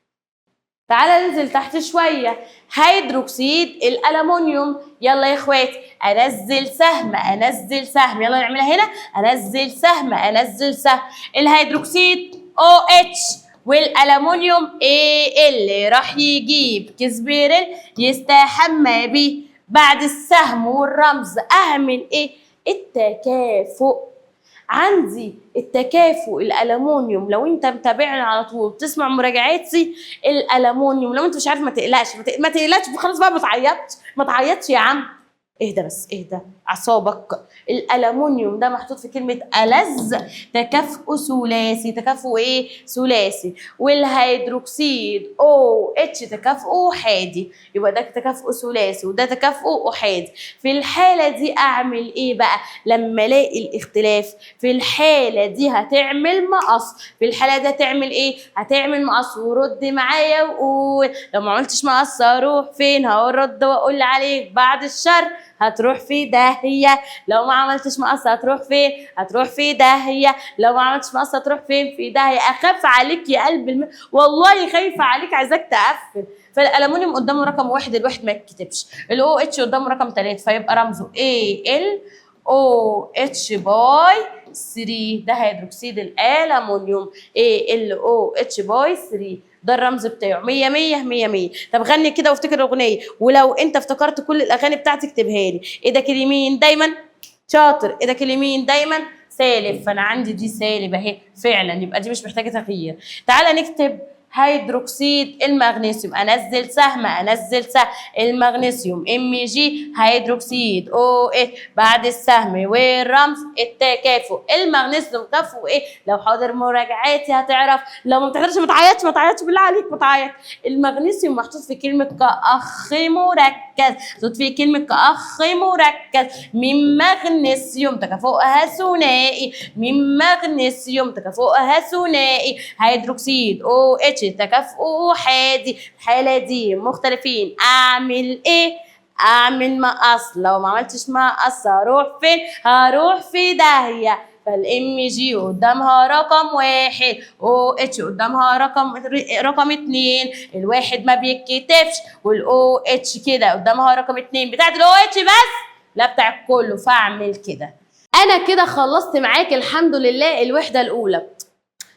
[SPEAKER 1] تعالى ننزل تحت شويه. هيدروكسيد الالومنيوم. يلا يا اخواتي انزل سهم انزل سهم، يلا نعملها هنا. انزل سهم انزل سهم. الهيدروكسيد OH والالومنيوم Al راح يجيب كسبيرل يستحمى بيه. بعد السهم والرمز اعمل ايه؟ التكافؤ. عندي التكافؤ الالومنيوم، لو انت متابعني على طول بتسمع مراجعاتي، الالومنيوم لو انت مش عارف ما تقلقش ما تقلقش خلاص بقى، ما تعيطش يا عم، اهدى بس اهدى اعصابك. الالومنيوم ده محطوط في كلمه ألذ، تكافؤ ثلاثي. تكافؤ ايه؟ ثلاثي. والهيدروكسيد OH تكافؤ احادي، يبقى ده تكافؤ ثلاثي وده تكافؤ احادي. في الحاله دي اعمل ايه بقى لما الاقي الاختلاف؟ في الحاله دي هتعمل مقص. في الحاله دي هتعمل ايه؟ هتعمل مقص. ورد معايا وقول لو ما عملتش مقص هروح فين؟ هرد واقول عليك بعد الشر هتروح في داهيه. لو ما عملتش مقص هتروح فين؟ هتروح في داهيه. لو ما عملتش مقص هتروح فين؟ في داهيه. اخاف عليك يا قلب والله خايفه عليك، عايزاك تقفل. فالالومنيوم قدامه رقم واحد، الواحد ما يتكتبش. الاو اتش قدامه رقم 3 فيبقى رمزه AlOH باي 3. ده هيدروكسيد الالومنيوم AlOH باي 3. ده الرمز بتاعه. 100 100 100 100. طب غني كده وافتكر الاغنيه، ولو انت افتكرت كل الاغاني بتاعتي اكتبها لي. ايدك اليمين دايما شاطر، ايدك اليمين دايما سالب، فانا عندي دي سالب اهي فعلا، يبقى دي مش محتاجه تغيير. تعالى نكتب هيدروكسيد المغنيسيوم. انزل سهم انزل سهم. المغنيسيوم Mg هيدروكسيد OH. بعد السهم والرمز التكافؤ. المغنيسيوم كفؤ ايه؟ لو حاضر مراجعاتي هتعرف، لو ما بتحضرش ما تعيطش ما تعيطش بالله عليك ما تعيط. المغنيسيوم محطوط في كلمه كأخ مركز، محطوط في كلمه كأخ مركز. من مغنيسيوم تكافؤها ثنائي، من مغنيسيوم تكافؤها ثنائي. هيدروكسيد OH تكافؤ احادي. الحاله دي مختلفين، اعمل ايه؟ اعمل مقص. لو ما عملتش مقص هروح فين؟ هروح في داهيه. فالام جي قدامها رقم واحد، او اتش قدامها رقم اتنين. الواحد ما بيتكتبش، والاو اتش كده قدامها رقم اتنين بتاعت الاو اتش بس، لا بتاع كله. فاعمل كده. انا كده خلصت معاك الحمد لله الوحده الاولى،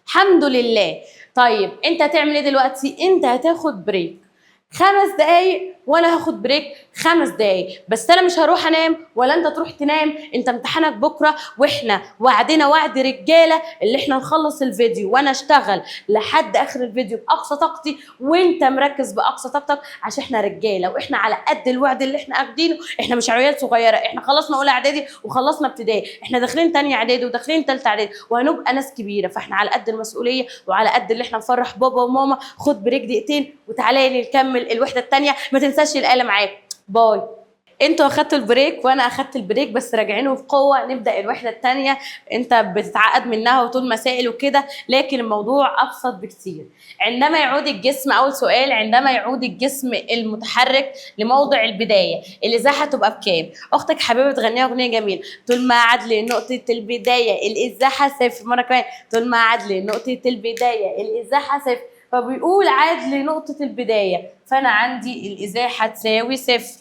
[SPEAKER 1] الحمد لله. طيب انت هتعمل ايه دلوقتي؟ انت هتاخد بريك 5 دقايق وانا هاخد بريك 5 دقايق، بس انا مش هروح انام ولا انت تروح تنام. انت امتحانك بكره، واحنا وعدنا وعد رجاله اللي احنا نخلص الفيديو وانا اشتغل لحد اخر الفيديو باقصى طاقتي، وانت مركز باقصى طاقتك عشان احنا رجاله واحنا على قد الوعد اللي احنا اخدينه. احنا مش عيال صغيره، احنا خلصنا اولى اعدادي وخلصنا ابتدائي، احنا داخلين تانية اعدادي وداخلين تالتة اعدادي وهنبقى ناس كبيره، فاحنا على قد المسؤوليه وعلى قد اللي احنا نفرح بابا وماما. خد بريك دقيقتين وتعالى لي نكمل الوحده الثانيه. ما تنساش الآلة معاك. باي. انتوا اخدتوا البريك وانا اخدت البريك، بس راجعينه بقوه. نبدا الوحده الثانيه. انت بتتعقد منها وطول مسائل وكده، لكن الموضوع ابسط بكتير. عندما يعود الجسم، اول سؤال، عندما يعود الجسم المتحرك لموضع البدايه الازاحه تبقى بكام؟ اختك حبيبه تغنيها اغنيه جميله. طول ما عاد لنقطه البدايه الازاحه صفر. مره كمان، طول ما عاد لنقطه البدايه الازاحه صفر. فبيقول عاد لنقطه البدايه، فانا عندي الازاحه تساوي صفر.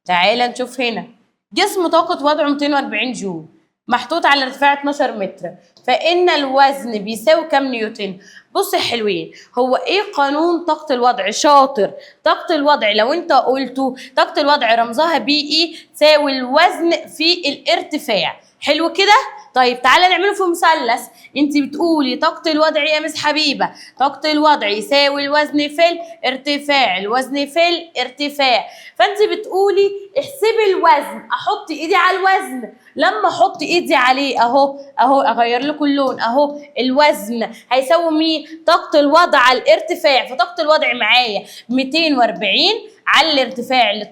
[SPEAKER 1] تعال نشوف هنا. جسم طاقة وضعه 240 جول، محطوط على ارتفاع 12 متر، فإن الوزن بيساوي كام نيوتن؟ بص يا حلوين، هو إيه قانون طاقة الوضع؟ شاطر. طاقة الوضع لو أنت قلته، طاقة الوضع رمزها بي إي تساوي الوزن في الارتفاع. حلو كده؟ طيب تعالى نعمله في مثلث. انت بتقولي طاقة الوضع يا مس حبيبة، طاقة الوضع يساوي الوزن في الارتفاع، الوزن في الارتفاع. فانت بتقولي احسبي الوزن، احط ايدي على الوزن، لما احط ايدي عليه اهو اغير لكم اللون اهو، الوزن هيساوي مين؟ طاقة الوضع على الارتفاع. فطاقة الوضع معايا 240 على الارتفاع ال 12،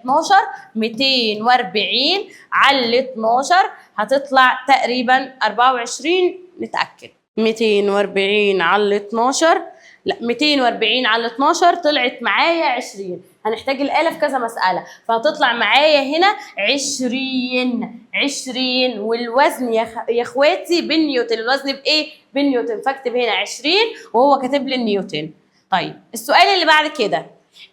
[SPEAKER 1] 240 على ال 12 هتطلع تقريبا 24. نتأكد. 240 على ال 12، لا 240 على 12 طلعت معايا 20. هنحتاج الآلة في كذا مسألة، فهتطلع معايا هنا 20 والوزن يا اخواتي بالنيوتن. الوزن بايه؟ بالنيوتن، فاكتب هنا 20 وهو كاتب لي النيوتن. طيب السؤال اللي بعد كده،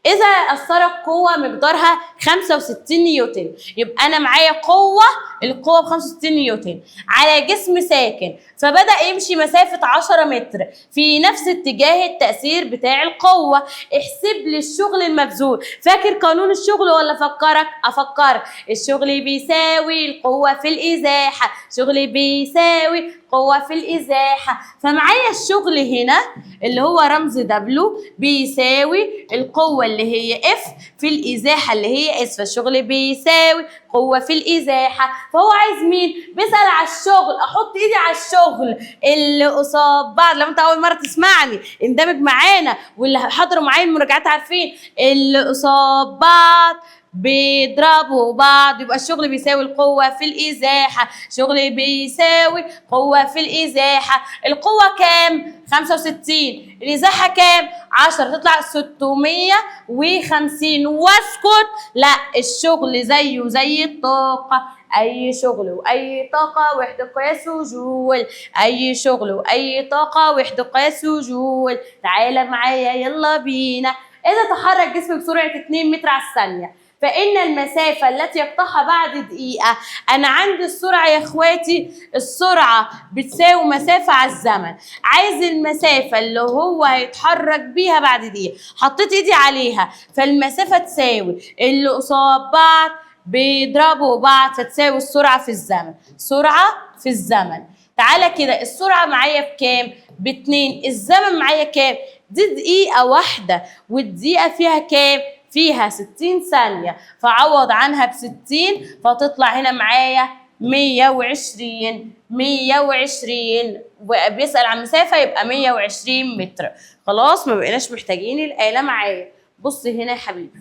[SPEAKER 1] إذا أثرت قوة مقدارها 65 نيوتن، يبقى أنا معايا قوة، القوة ب 65 نيوتن على جسم ساكن، فبدأ يمشي مسافة 10 متر في نفس اتجاه التأثير بتاع القوة. احسب لي الشغل المبذول. فاكر قانون الشغل ولا أفكرك؟ أفكرك. الشغل بيساوي القوة في الإزاحة، شغل بيساوي قوة في الإزاحة. فمعايا الشغل هنا اللي هو رمز دبليو بيساوي القوة اللي هي اف في الإزاحة اللي هي اس، فالشغل بيساوي قوة في الإزاحة. فهو عايز مين؟ بيسأل على الشغل، أحط إيدي على الشغل اللي قصاد بعض. لو أنت أول مرة تسمعني اندمج معانا، واللي حضروا معايا المراجعات عارفين اللي قصاد بعض بيضربوا بعض، يبقى الشغل بيساوي القوة في الإزاحة، شغل بيساوي قوة في الإزاحة. القوة كام؟ 65، الإزاحة كام؟ 10، تطلع 650. واسكت، لا الشغل زيه زي الطاقة، أي شغل وأي طاقة وحدة قياسه جول، أي شغل وأي طاقة وحدة قياسه جول. تعالى معايا يلا بينا. إذا تحرك جسم بسرعة 2 متر على الثانية، فإن المسافة التي يقطعها بعد دقيقة، أنا عندي السرعة يا إخواتي، السرعة بتساوي مسافة على الزمن، عايز المسافة اللي هو هيتحرك بيها بعد دقيقة، حطيت إيدي عليها، فالمسافة تساوي اللي قصاد بعض بيضربوا بعض، فتساوي السرعة في الزمن، سرعة في الزمن. تعالى كده، السرعة معايا بكام؟ ب2. الزمن معايا كام؟ دي دقيقة واحدة، والدقيقة فيها كام؟ فيها 60 ثانية، فعوض عنها ب60، فتطلع هنا معايا 120. وبيسأل عن مسافة يبقى 120 متر. خلاص ما بقيناش محتاجين الآلة معايا. بص هنا يا حبيبي،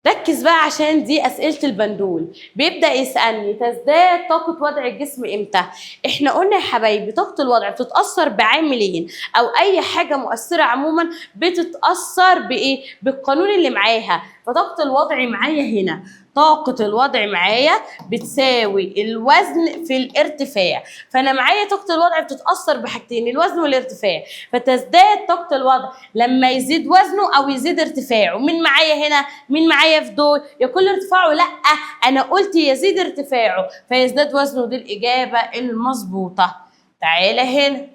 [SPEAKER 1] ركز بقى عشان دي أسئلة البندول. بيبدأ يسألني تزداد طاقة وضع الجسم إمتى؟ إحنا قلنا يا حبايبي طاقة الوضع بتتأثر بعاملين، أو أي حاجة مؤثرة عموما بتتأثر بإيه؟ بالقانون اللي معاها. فطاقة الوضع معايا هنا، طاقة الوضع معايا بتساوي الوزن في الارتفاع. فأنا معايا طاقة الوضع بتتأثر بحاجتين، الوزن والارتفاع. فتزداد طاقة الوضع لما يزيد وزنه أو يزيد ارتفاعه. مين معايا هنا؟ مين معايا في دول؟ يقل ارتفاعه؟ لأ، أنا قلت يزيد ارتفاعه فيزداد وزنه. دي الإجابة المظبوطة. تعالى هنا،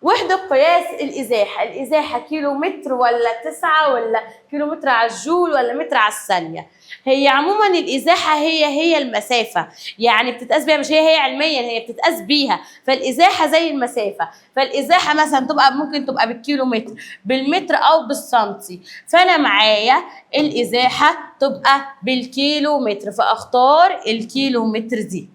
[SPEAKER 1] وحدة قياس الإزاحة. الإزاحة كيلو متر ولا 9 ولا كيلو متر على الجول ولا متر على الثانية؟ هي عموما الإزاحة هي المسافة، يعني بتتقاس بيها، مش هي علميا، هي بتتقاس بيها. فالإزاحة زي المسافة، فالإزاحة مثلا ممكن تبقى بالكيلو متر، بالمتر أو بالسنتي. فأنا معايا الإزاحة تبقى بالكيلو متر، فأختار الكيلو متر دي.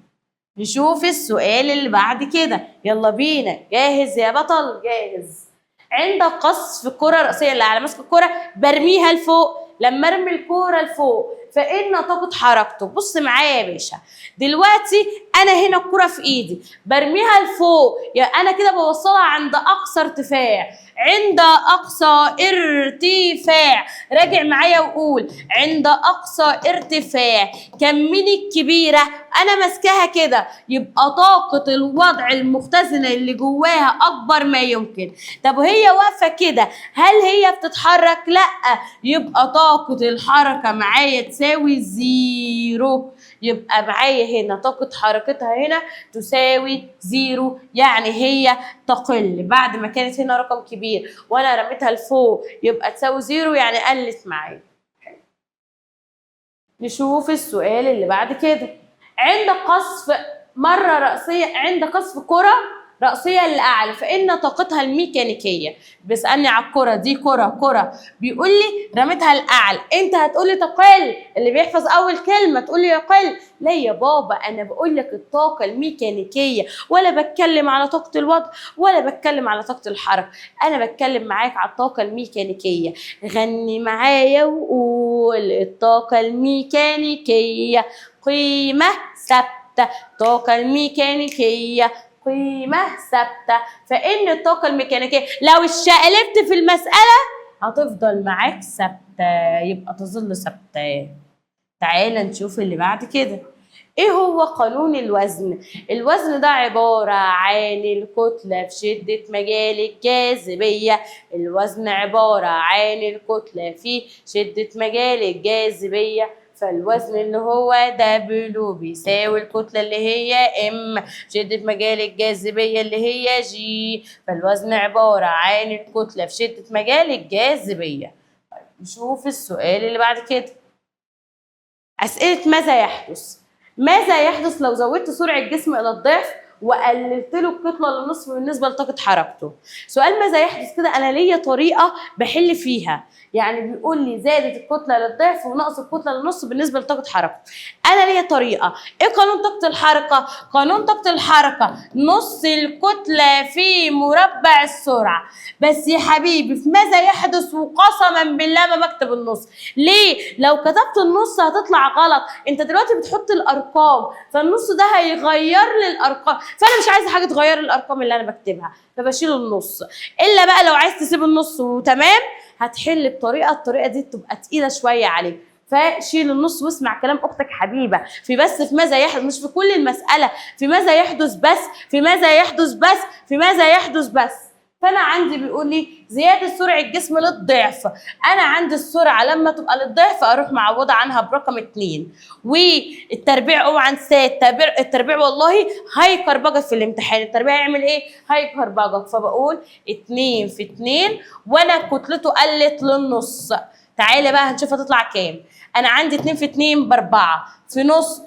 [SPEAKER 1] نشوف السؤال اللي بعد كده، يلا بينا. جاهز يا بطل؟ جاهز. عند قصف كرة رأسية، اللي على ماسك الكرة برميها لفوق، لما ارمي الكرة لفوق فإن طاقة حركته. بص معايا يا باشا، دلوقتي أنا هنا الكرة في إيدي برميها لفوق، يعني أنا كده بوصلها عند أقصى ارتفاع، عند أقصى ارتفاع. راجع معايا وقول عند أقصى ارتفاع. كملي الكبيرة أنا ماسكاها كده، يبقى طاقة الوضع المختزنة اللي جواها أكبر ما يمكن. طب وهي واقفة كده هل هي بتتحرك؟ لأ، يبقى طاقة الحركة معايا تساوي 0. يبقى معايا هنا طاقة حركتها هنا تساوي 0، يعني هي تقل. بعد ما كانت هنا رقم كبير وانا رميتها لفوق يبقى تساوي 0، يعني قلت معايا. نشوف السؤال اللي بعد كده. عند قصف مرة رأسية، عند قصف كرة رأسية لأعلى فإن طاقتها الميكانيكية. بيسألني على الكرة دي، كرة بيقول لي رميتها لأعلى، أنت هتقول لي تقل، اللي بيحفظ أول كلمة تقول لي يقل. لا يا بابا، أنا بقول لك الطاقة الميكانيكية، ولا بتكلم على طاقة الوضع ولا بتكلم على طاقة الحركة، أنا بتكلم معاك على الطاقة الميكانيكية. غني معايا وقول الطاقة الميكانيكية قيمة ثابتة. الطاقة الميكانيكية قيمة ثابتة، فإن الطاقة الميكانيكية لو اتشقلبت في المسألة هتفضل معاك ثابتة، يبقى تظل ثابتة. تعالى نشوف اللي بعد كده. ايه هو قانون الوزن؟ الوزن ده عبارة عن الكتلة في شدة مجال الجاذبية. الوزن عبارة عن الكتلة في شدة مجال الجاذبية، فالوزن اللي هو دبليو بيساوي الكتلة اللي هي ام شدة مجال الجاذبية اللي هي جي، فالوزن عبارة عن الكتلة في شدة مجال الجاذبية. نشوف السؤال اللي بعد كده. أسئلة ماذا يحدث؟ ماذا يحدث لو زودت سرعة الجسم إلى الضعف وقللت له الكتلة للنصف بالنسبة لطاقة حركته؟ سؤال ماذا يحدث كده أنا ليا طريقة بحل فيها، يعني بيقول لي زادت الكتلة للضعف ونقص الكتلة للنص بالنسبة لطاقة حركته. أنا ليا طريقة. إيه قانون طاقة الحركة؟ قانون طاقة الحركة نص الكتلة في مربع السرعة. بس يا حبيبي في ماذا يحدث وقسما بالله ما بكتب النص. ليه؟ لو كتبت النص هتطلع غلط، انت دلوقتي بتحط الارقام فالنص ده هيغير لي الارقام، فانا مش عايزه حاجه تغير لي الارقام اللي انا بكتبها فبشيل النص. الا بقى لو عايز تسيب النص وتمام هتحل بطريقه، الطريقه دي تبقى تقيله شويه عليك، فشيل النص واسمع كلام اختك حبيبه. في ماذا يحدث، مش في كل المساله، في ماذا يحدث بس، في ماذا يحدث بس، في ماذا يحدث بس. فانا عندي بيقول لي زياده سرعه الجسم للضعف. انا عندي السرعه لما تبقى للضعف اروح معوضه عنها برقم 2، والتربيع اوعى انساه، التربيع والله هيكربجك في الامتحان. التربيع هيعمل ايه؟ هيكربجك. فبقول 2 في 2 وانا كتلته قلت للنص. تعالى بقى هنشوف هتطلع كام. انا عندي 2 في 2 ب4 في نص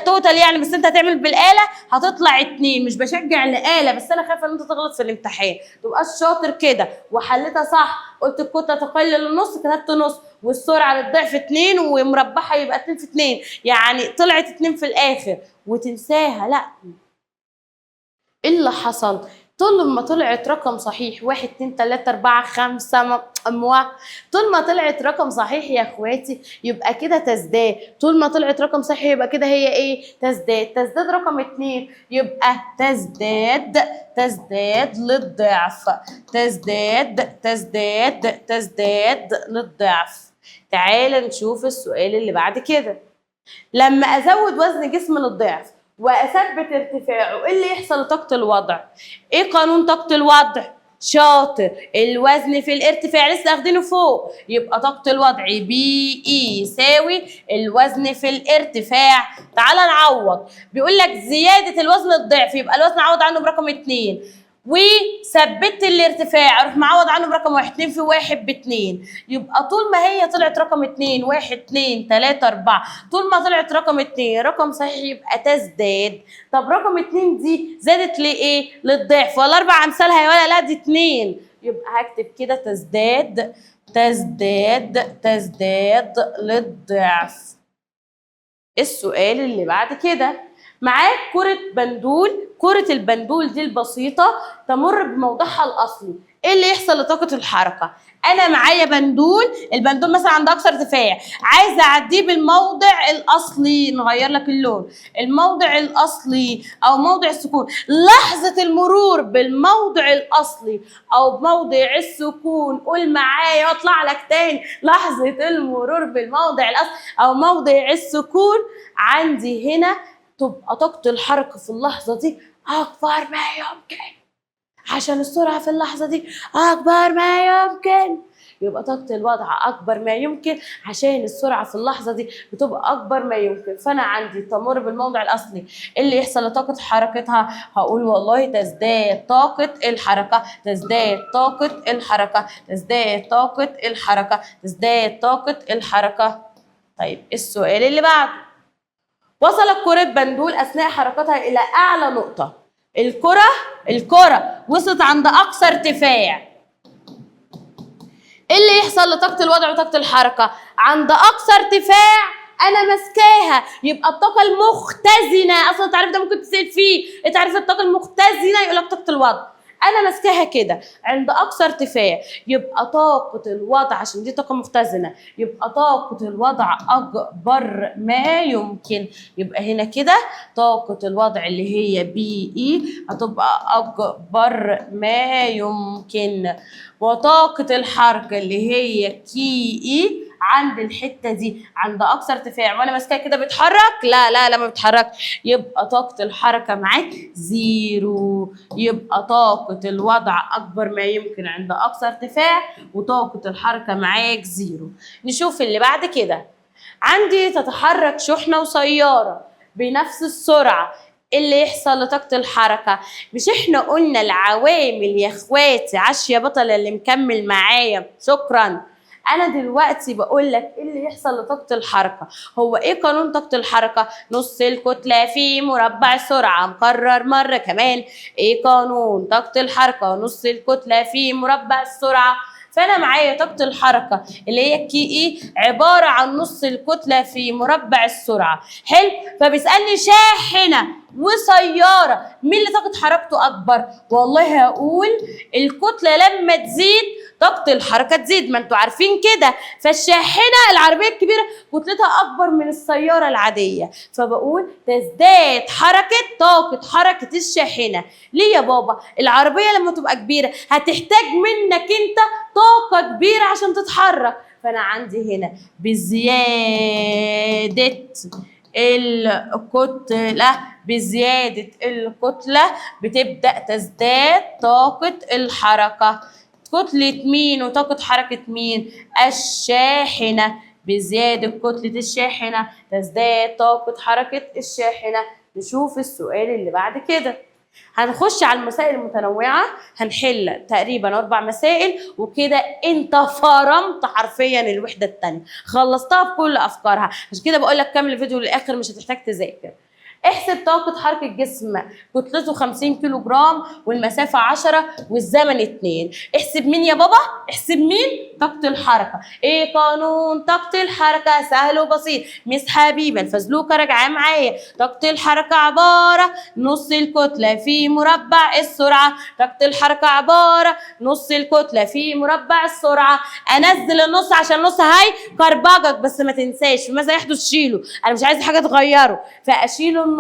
[SPEAKER 1] توتال يعني، بس انت هتعمل بالاله هتطلع 2. مش بشجع الاله بس انا خايفه ان انت تغلط في الامتحان. تبقاش شاطر كده وحلتها صح، قلت الكتله تقل للنص كتبت نص، والسرعه للضعف 2 ومربعها يبقى 2 في 2 يعني طلعت 2 في الاخر وتنساها. لا، ايه اللي حصل؟ طول ما طلعت رقم صحيح 1 2 3 4 5 طول ما طلعت رقم صحيح يا اخواتي يبقى كده تزداد. طول ما طلعت رقم صحيح يبقى كده هي ايه؟ تزداد رقم 2 يبقى تزداد للضعف. تزداد للضعف. تعال نشوف السؤال اللي بعد كده. لما ازود وزن جسم للضعف واثبت ارتفاعه ايه اللي يحصل لطاقه الوضع؟ ايه قانون طاقه الوضع؟ شاطر، الوزن في الارتفاع لسه اخدينه فوق، يبقى طاقه الوضع بي اي يساوي الوزن في الارتفاع. تعال نعوض. بيقول لك زياده الوزن الضعف يبقى الوزن عوض عنه برقم 2، وثبت الارتفاع اروح معوض عنه برقم 1. 2 في 1 ب2، يبقى طول ما هي طلعت رقم 2 1 2 3 4 طول ما طلعت رقم 2 رقم صحيح يبقى تزداد. طب رقم 2 دي زادت لايه؟ للضعف ولا 4 امثالها يا ولا؟ لا دي 2، يبقى هكتب كده تزداد للضعف. السؤال اللي بعد كده. معاك كرة بندول، كرة البندول دي البسيطة تمر بموضعها الأصلي، ايه اللي يحصل لطاقة الحركة؟ أنا معايا بندول، البندول مثلا عنده أقصى ارتفاع، عايزة أعديه بالموضع الأصلي، نغير لك اللون، الموضع الأصلي أو موضع السكون. لحظة المرور بالموضع الأصلي أو موضع السكون، قول معايا واطلع لك تاني، لحظة المرور بالموضع الأصلي أو موضع السكون، عندي هنا تبقى طاقة الحركة في اللحظة دي أكبر ما يمكن، عشان السرعة في اللحظة دي أكبر ما يمكن، يبقى طاقة الوضع أكبر ما يمكن عشان السرعة في اللحظة دي بتبقى أكبر ما يمكن. فأنا عندي تمر بالموضع الأصلي، اللي يحصل لطاقة حركتها هقول والله تزداد طاقة الحركة، تزداد طاقة الحركة، تزداد طاقة الحركة، تزداد طاقة الحركة. طيب السؤال اللي بعده. وصلت كرة بندول أثناء حركتها إلى أعلى نقطة. الكرة وصلت عند أقصى ارتفاع. إيه اللي يحصل لطاقة الوضع وطاقة الحركة؟ عند أقصى ارتفاع أنا ماسكاها، يبقى الطاقة المختزنة، أصلا التعريف ده ممكن تسأل فيه، تعريف الطاقة المختزنة يقول لك طاقة الوضع. أنا ماسكاها كده عند أقصى ارتفاع، يبقى طاقة الوضع عشان دي طاقة مختزنة، يبقى طاقة الوضع أكبر ما يمكن. يبقى هنا كده طاقة الوضع اللي هي بي إي هتبقى أكبر ما يمكن، وطاقة الحركة اللي هي كي إي عند الحته دي عند اقصى ارتفاع وانا ماسكاها كده بتحرك؟ لا لا لا ما بتحركش، يبقى طاقه الحركه معاك زيرو. يبقى طاقه الوضع اكبر ما يمكن عند اقصى ارتفاع وطاقه الحركه معاك زيرو. نشوف اللي بعد كده. عندي تتحرك شحنه وسياره بنفس السرعه، اللي يحصل لطاقة الحركة. مش احنا قلنا العوامل يا اخواتي؟ عاش يا بطل اللي مكمل معايا، شكرا. انا دلوقتي بقول لك ايه اللي يحصل لطاقه الحركه. هو ايه قانون طاقه الحركه؟ نص الكتله في مربع السرعه. مكرر مره كمان، ايه قانون طاقه الحركه؟ نص الكتله في مربع السرعه. فانا معايا طاقه الحركه اللي هي كي اي عباره عن نص الكتله في مربع السرعه. حلو. فبيسالني شاحنه وسياره مين اللي طاقه حركته اكبر؟ والله هقول الكتله لما تزيد طاقة الحركة تزيد، ما انتوا عارفين كده. فالشاحنة العربية الكبيرة كتلتها أكبر من السيارة العادية، فبقول تزداد طاقة حركة الشاحنة. ليه يا بابا؟ العربية لما تبقى كبيرة هتحتاج منك انت طاقة كبيرة عشان تتحرك، فأنا عندي هنا بزيادة الكتلة بتبدأ تزداد طاقة الحركة. كتلة مين وطاقة حركة مين؟ الشاحنة. بزيادة كتلة الشاحنة تزداد طاقة حركة الشاحنة. نشوف السؤال اللي بعد كده. هنخش على المسائل المتنوعة، هنحل تقريبا 4 مسائل وكده انت فرمت حرفيا الوحدة التانية، خلصتها بكل افكارها. عشان كده بقول لك كمل الفيديو للاخر، مش هتحتاج تذاكر. احسب طاقة حركة جسم كتلته 50 كيلو جرام والمسافة 10 والزمن 2. احسب مين يا بابا؟ احسب مين؟ طاقة الحركة. ايه قانون طاقة الحركة؟ سهل وبسيط. مس حبيبة الفزلوكة راجعة معايا. طاقة الحركة عبارة نص الكتلة في مربع السرعة. طاقة الحركة عبارة نص الكتلة في مربع السرعة. انزل النص عشان النص هاي كربجك، بس ما تنساش ماذا يحدث شيله، انا مش عايزة حاجة تغيره فاشيله النص.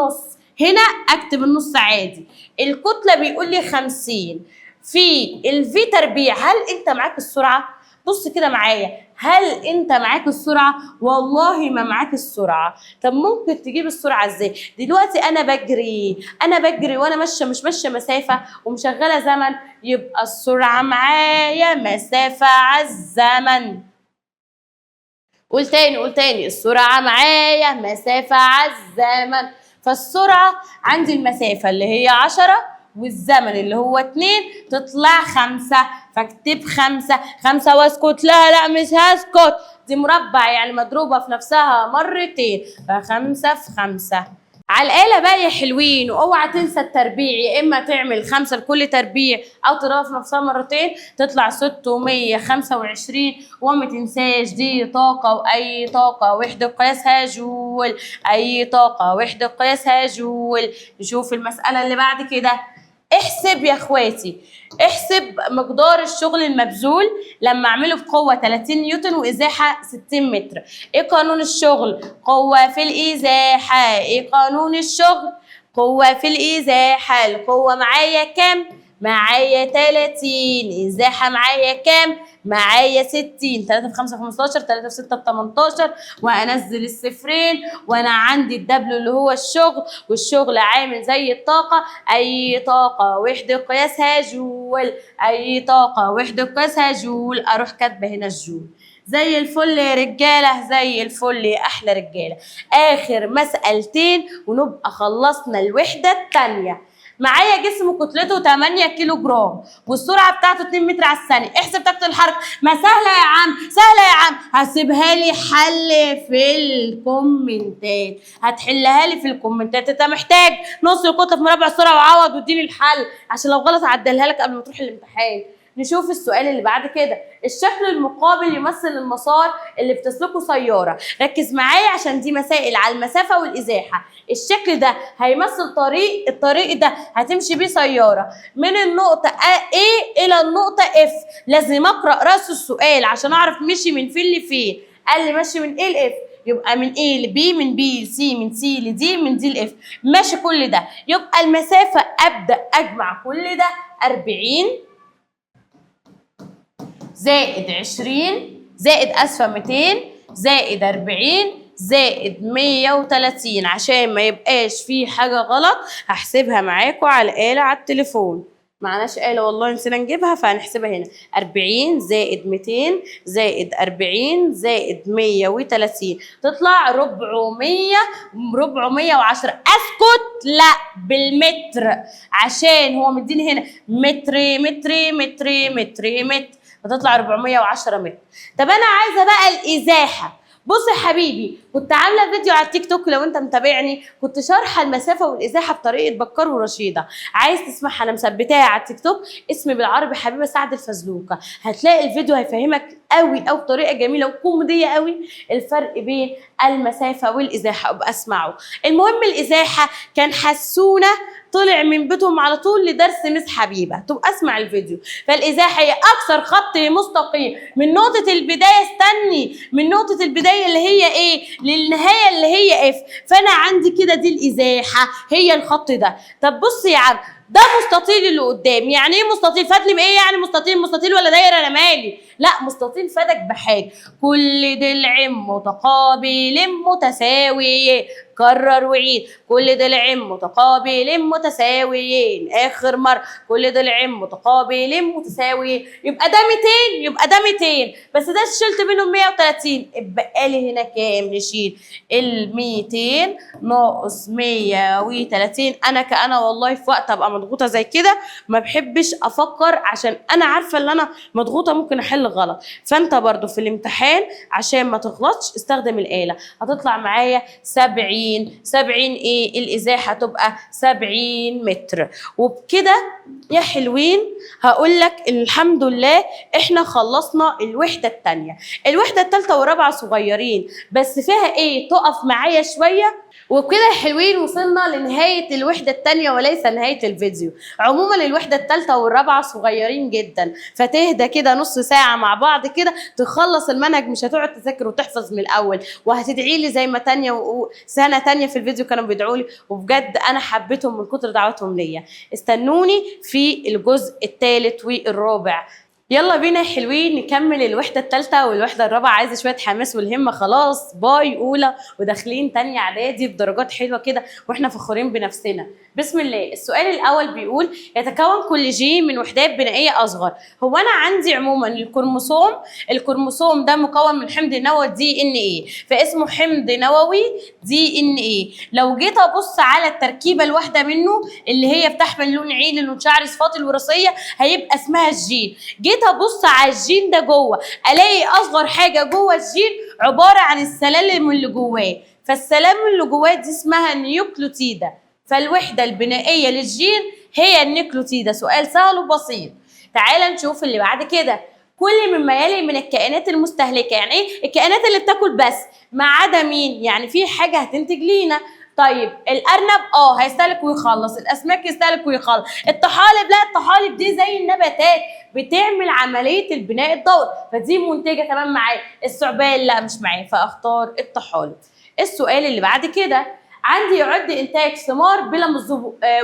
[SPEAKER 1] هنا اكتب النص عادي. الكتله بيقول لي 50 في الفي تربيع. هل انت معاك السرعه؟ بص كده معايا، هل انت معاك السرعه؟ والله ما معاك السرعه. طب ممكن تجيب السرعه ازاي؟ دلوقتي انا بجري وانا ماشيه، مش ماشيه مسافه ومشغله زمن، يبقى السرعه معايا مسافه على الزمن. قول تاني، السرعه معايا مسافه على الزمن. فالسرعة عندي المسافة اللي هي 10 والزمن اللي هو 2 تطلع 5، فاكتب 5 واسكت. لا مش هسكت، دي مربع يعني مضروبة في نفسها مرتين، ف5 في 5. على الآلة بقى يا حلوين، واوعى تنسى التربيع، يا اما تعمل 5 لكل تربيع او تضربها في نفسها مرتين تطلع 625. وما تنساش دي طاقة، واي طاقة وحدة قياسها جول، اي طاقة وحدة قياسها جول. نشوف المسألة اللي بعد كده. احسب يا اخواتي، احسب مقدار الشغل المبذول لما اعمله بقوه 30 نيوتن وازاحه 60 متر. ايه قانون الشغل؟ قوه في الازاحه. ايه قانون الشغل؟ قوه في الازاحه. القوه معايا كام؟ معايا 30. ازاحه معايا كام؟ معايا 60. 3 في 5 15، 3 في 6 18، وانزل الصفرين وانا عندي الدبل اللي هو الشغل، والشغل عامل زي الطاقه، اي طاقه وحده قياسها جول، اي طاقه وحده قياسها جول. اروح كاتبه هنا الجول. زي الفل يا رجاله، زي الفل يا احلى رجاله. اخر مسألتين ونبقى خلصنا الوحده الثانيه. معايا جسم كتلته 8 كيلو جرام والسرعه بتاعته 2 متر على الثانيه، احسب طاقه الحركه. ما سهله يا عم، سهله يا عم. هسيبها لي حل في الكومنتات، هتحلها لي في الكومنتات. انت محتاج نص الكتله في مربع السرعه وعوض واديني الحل عشان لو غلط اعدلها لك قبل ما تروح الامتحان. نشوف السؤال اللي بعد كده. الشكل المقابل يمثل المسار اللي بتسلكه سياره. ركز معايا عشان دي مسائل على المسافه والازاحه. الشكل ده هيمثل الطريق ده هتمشي بيه سياره من النقطه A الى النقطه F. لازم اقرا راس السؤال عشان اعرف مشي من فين لفين. قال لي ماشي من A ل F، يبقى من A ل B، من B ل C، من C ل D، من D ل F. ماشي كل ده، يبقى المسافه ابدا اجمع كل ده 40 زائد 20 زائد 200 زائد 40 زائد 130. عشان ما يبقاش في حاجة غلط هحسبها معاكم على الآلة على التليفون. معناش آلة والله نسينا نجيبها فهنحسبها هنا. 40 زائد 200 زائد 40 زائد 130 تطلع 410. اسكت، لا بالمتر عشان هو مديني هنا متر متر متر متر متر فتطلع 410 متر. طب انا عايزه بقى الازاحه. بص يا حبيبي، كنت عامله فيديو على التيك توك لو انت متابعني، كنت شارحه المسافه والازاحه بطريقه بكار ورشيده. عايز تسمعها انا مثبتاها على التيك توك، اسمي بالعربي حبيبه سعد الفزلوكه. هتلاقي الفيديو هيفهمك قوي قوي بطريقه جميله وكوميديه قوي الفرق بين المسافه والازاحه. ابقى اسمعوا. المهم الازاحه كان حسونه طلع من بيتهم على طول لدرس مس حبيبه، تبقى اسمع الفيديو. فالازاحه هي اكثر خط مستقيم من نقطه البدايه، استني، من نقطه البدايه اللي هي ايه للنهايه اللي هي اف. فانا عندي كده دي الازاحه هي الخط ده. طب بص يا عم، ده مستطيل اللي قدام. يعني ايه مستطيل؟ فاتني بايه يعني؟ مستطيل ولا دايره؟ انا مالي. لا مستطيل فادك بحاجه. كل ضلع متقابل متساوي. كرر وعيد. كل ضلع متقابل متساويين. اخر مره. كل ضلع متقابل متساويين. يبقى ده 200، يبقى ده 200 بس ده شلت منهم 130. اتبقى لي هنا كام؟ نشيل ال 200 ناقص 130. انا والله في وقت ابقى مضغوطه زي كده ما بحبش افكر عشان انا عارفه ان انا مضغوطه ممكن احل غلط. فانت برضو في الامتحان عشان ما تغلطش استخدم الاله. هتطلع معايا 70 ايه الازاحه تبقى 70 متر. وبكده يا حلوين هقول لك الحمد لله احنا خلصنا الوحده الثانيه. الوحده الثالثه والرابعه صغيرين بس فيها ايه تقف معايا شويه. وبكده يا حلوين وصلنا لنهاية الوحدة الثانية وليس نهاية الفيديو. عموما الوحدة الثالثة والرابعة صغيرين جدا، فتهدى كده نص ساعة مع بعض كده تخلص المنهج. مش هتقعد تذاكر وتحفظ من الأول، وهتدعي لي زي ما تانية وسنة تانية في الفيديو كانوا بيدعوا لي، وبجد أنا حبيتهم من كتر دعوتهم ليا. استنوني في الجزء الثالث والرابع. يلا بينا يا حلوين نكمل الوحده الثالثه والوحده الرابعه. عايزه شويه حماس والهمه. خلاص باي اولى وداخلين تانية اعدادي بدرجات حلوه كده واحنا فخورين بنفسنا. بسم الله. السؤال الاول بيقول يتكون كل جين من وحدات بنائيه اصغر. هو انا عندي عموما الكروموسوم ده مكون من حمض نووي دي ان ايه، فاسمه حمض نووي دي ان ايه. لو جيت ابص على التركيبه الواحده منه اللي هي بتحمل لون عيني لون شعر صفات الوراثيه هيبقى اسمها الجين. جيت ابص على الجين ده جوه الاقي اصغر حاجه جوه الجين عباره عن السلالم اللي جواه، فالسلالم اللي جواه دي اسمها نيوكليوتيدا. فالوحده البنائيه للجين هي النيوكليوتيدا. سؤال سهل وبسيط. تعال نشوف اللي بعد كده. كل مما يلي من الكائنات المستهلكه. يعني ايه الكائنات اللي بتاكل بس ما عدا مين؟ يعني في حاجه هتنتج لينا. طيب الارنب هيستهلك ويخلص، الاسماك يستهلك ويخلص، الطحالب لا، الطحالب دي زي النباتات بتعمل عمليه البناء الضوئي فدي منتجه تمام معايا. الثعبان لا مش معايا فاختار الطحالب. السؤال اللي بعد كده عندي يعد انتاج ثمار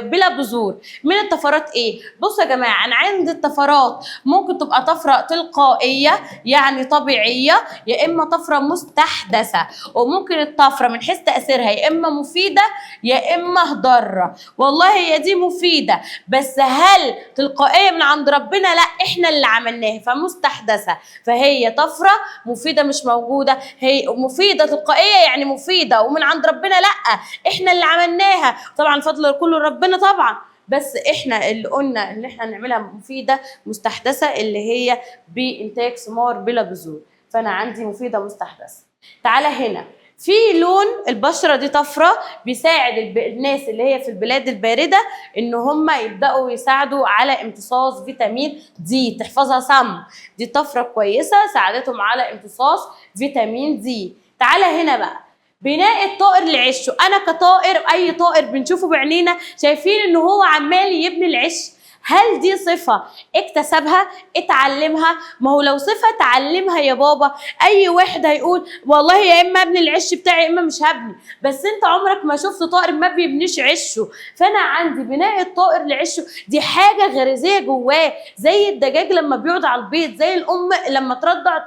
[SPEAKER 1] بلا بذور من الطفرات ايه؟ بصوا يا جماعه انا عندي الطفرات ممكن تبقى طفره تلقائيه يعني طبيعيه يا اما طفره مستحدثه، وممكن الطفره من حيث تاثيرها يا اما مفيده يا اما ضاره. والله هي دي مفيده بس هل تلقائيه من عند ربنا؟ لا احنا اللي عملناها فمستحدثه. فهي طفره مفيده مش موجوده، هي مفيده تلقائيه يعني مفيده ومن عند ربنا لا احنا اللي عملناها. طبعا فضل كله ربنا طبعا. بس احنا اللي قلنا ان احنا نعملها مفيده مستحدثه اللي هي بانتاج ثمار بلا بذور، فانا عندي مفيده مستحدثه. تعالى هنا في لون البشره دي طفره بيساعد الناس اللي هي في البلاد البارده ان هم يبداوا يساعدوا على امتصاص فيتامين دي، تحفظها صم، دي طفره كويسه ساعدتهم على امتصاص فيتامين دي. تعالى هنا بقى بناء الطائر لعشه، انا كطائر اي طائر بنشوفه بعينينا شايفين ان هو عمال يبني العش، هل دي صفة اكتسبها اتعلمها؟ ما هو لو صفة اتعلمها يا بابا اي واحد هيقول والله يا اما ابني العش بتاعي يا اما مش هبني، بس انت عمرك ما شفت طائر ما بيبنيش عشه. فانا عندي بناء الطائر لعشه دي حاجة غريزية جواه، زي الدجاج لما بيقعد على البيض، زي الام لما ترضع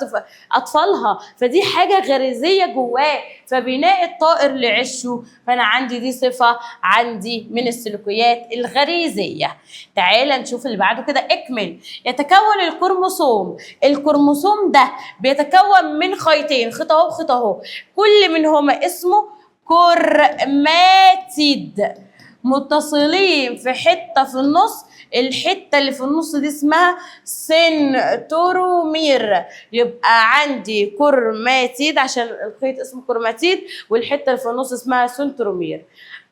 [SPEAKER 1] اطفالها، فدي حاجة غريزية جواه، فبناء الطائر لعشه، فانا عندي دي صفة عندي من السلوكيات الغريزية. تعالى نشوف اللي بعده كده، اكمل. يتكون الكروموسوم، الكروموسوم ده بيتكون من خيطين، خيط اهو وخيط اهو، كل منهما اسمه كروماتيد، متصلين في حته في النص، الحته اللي في النص دي اسمها سنترومير، يبقى عندي كروماتيد عشان الخيط اسمه كروماتيد والحته اللي في النص اسمها سنترومير.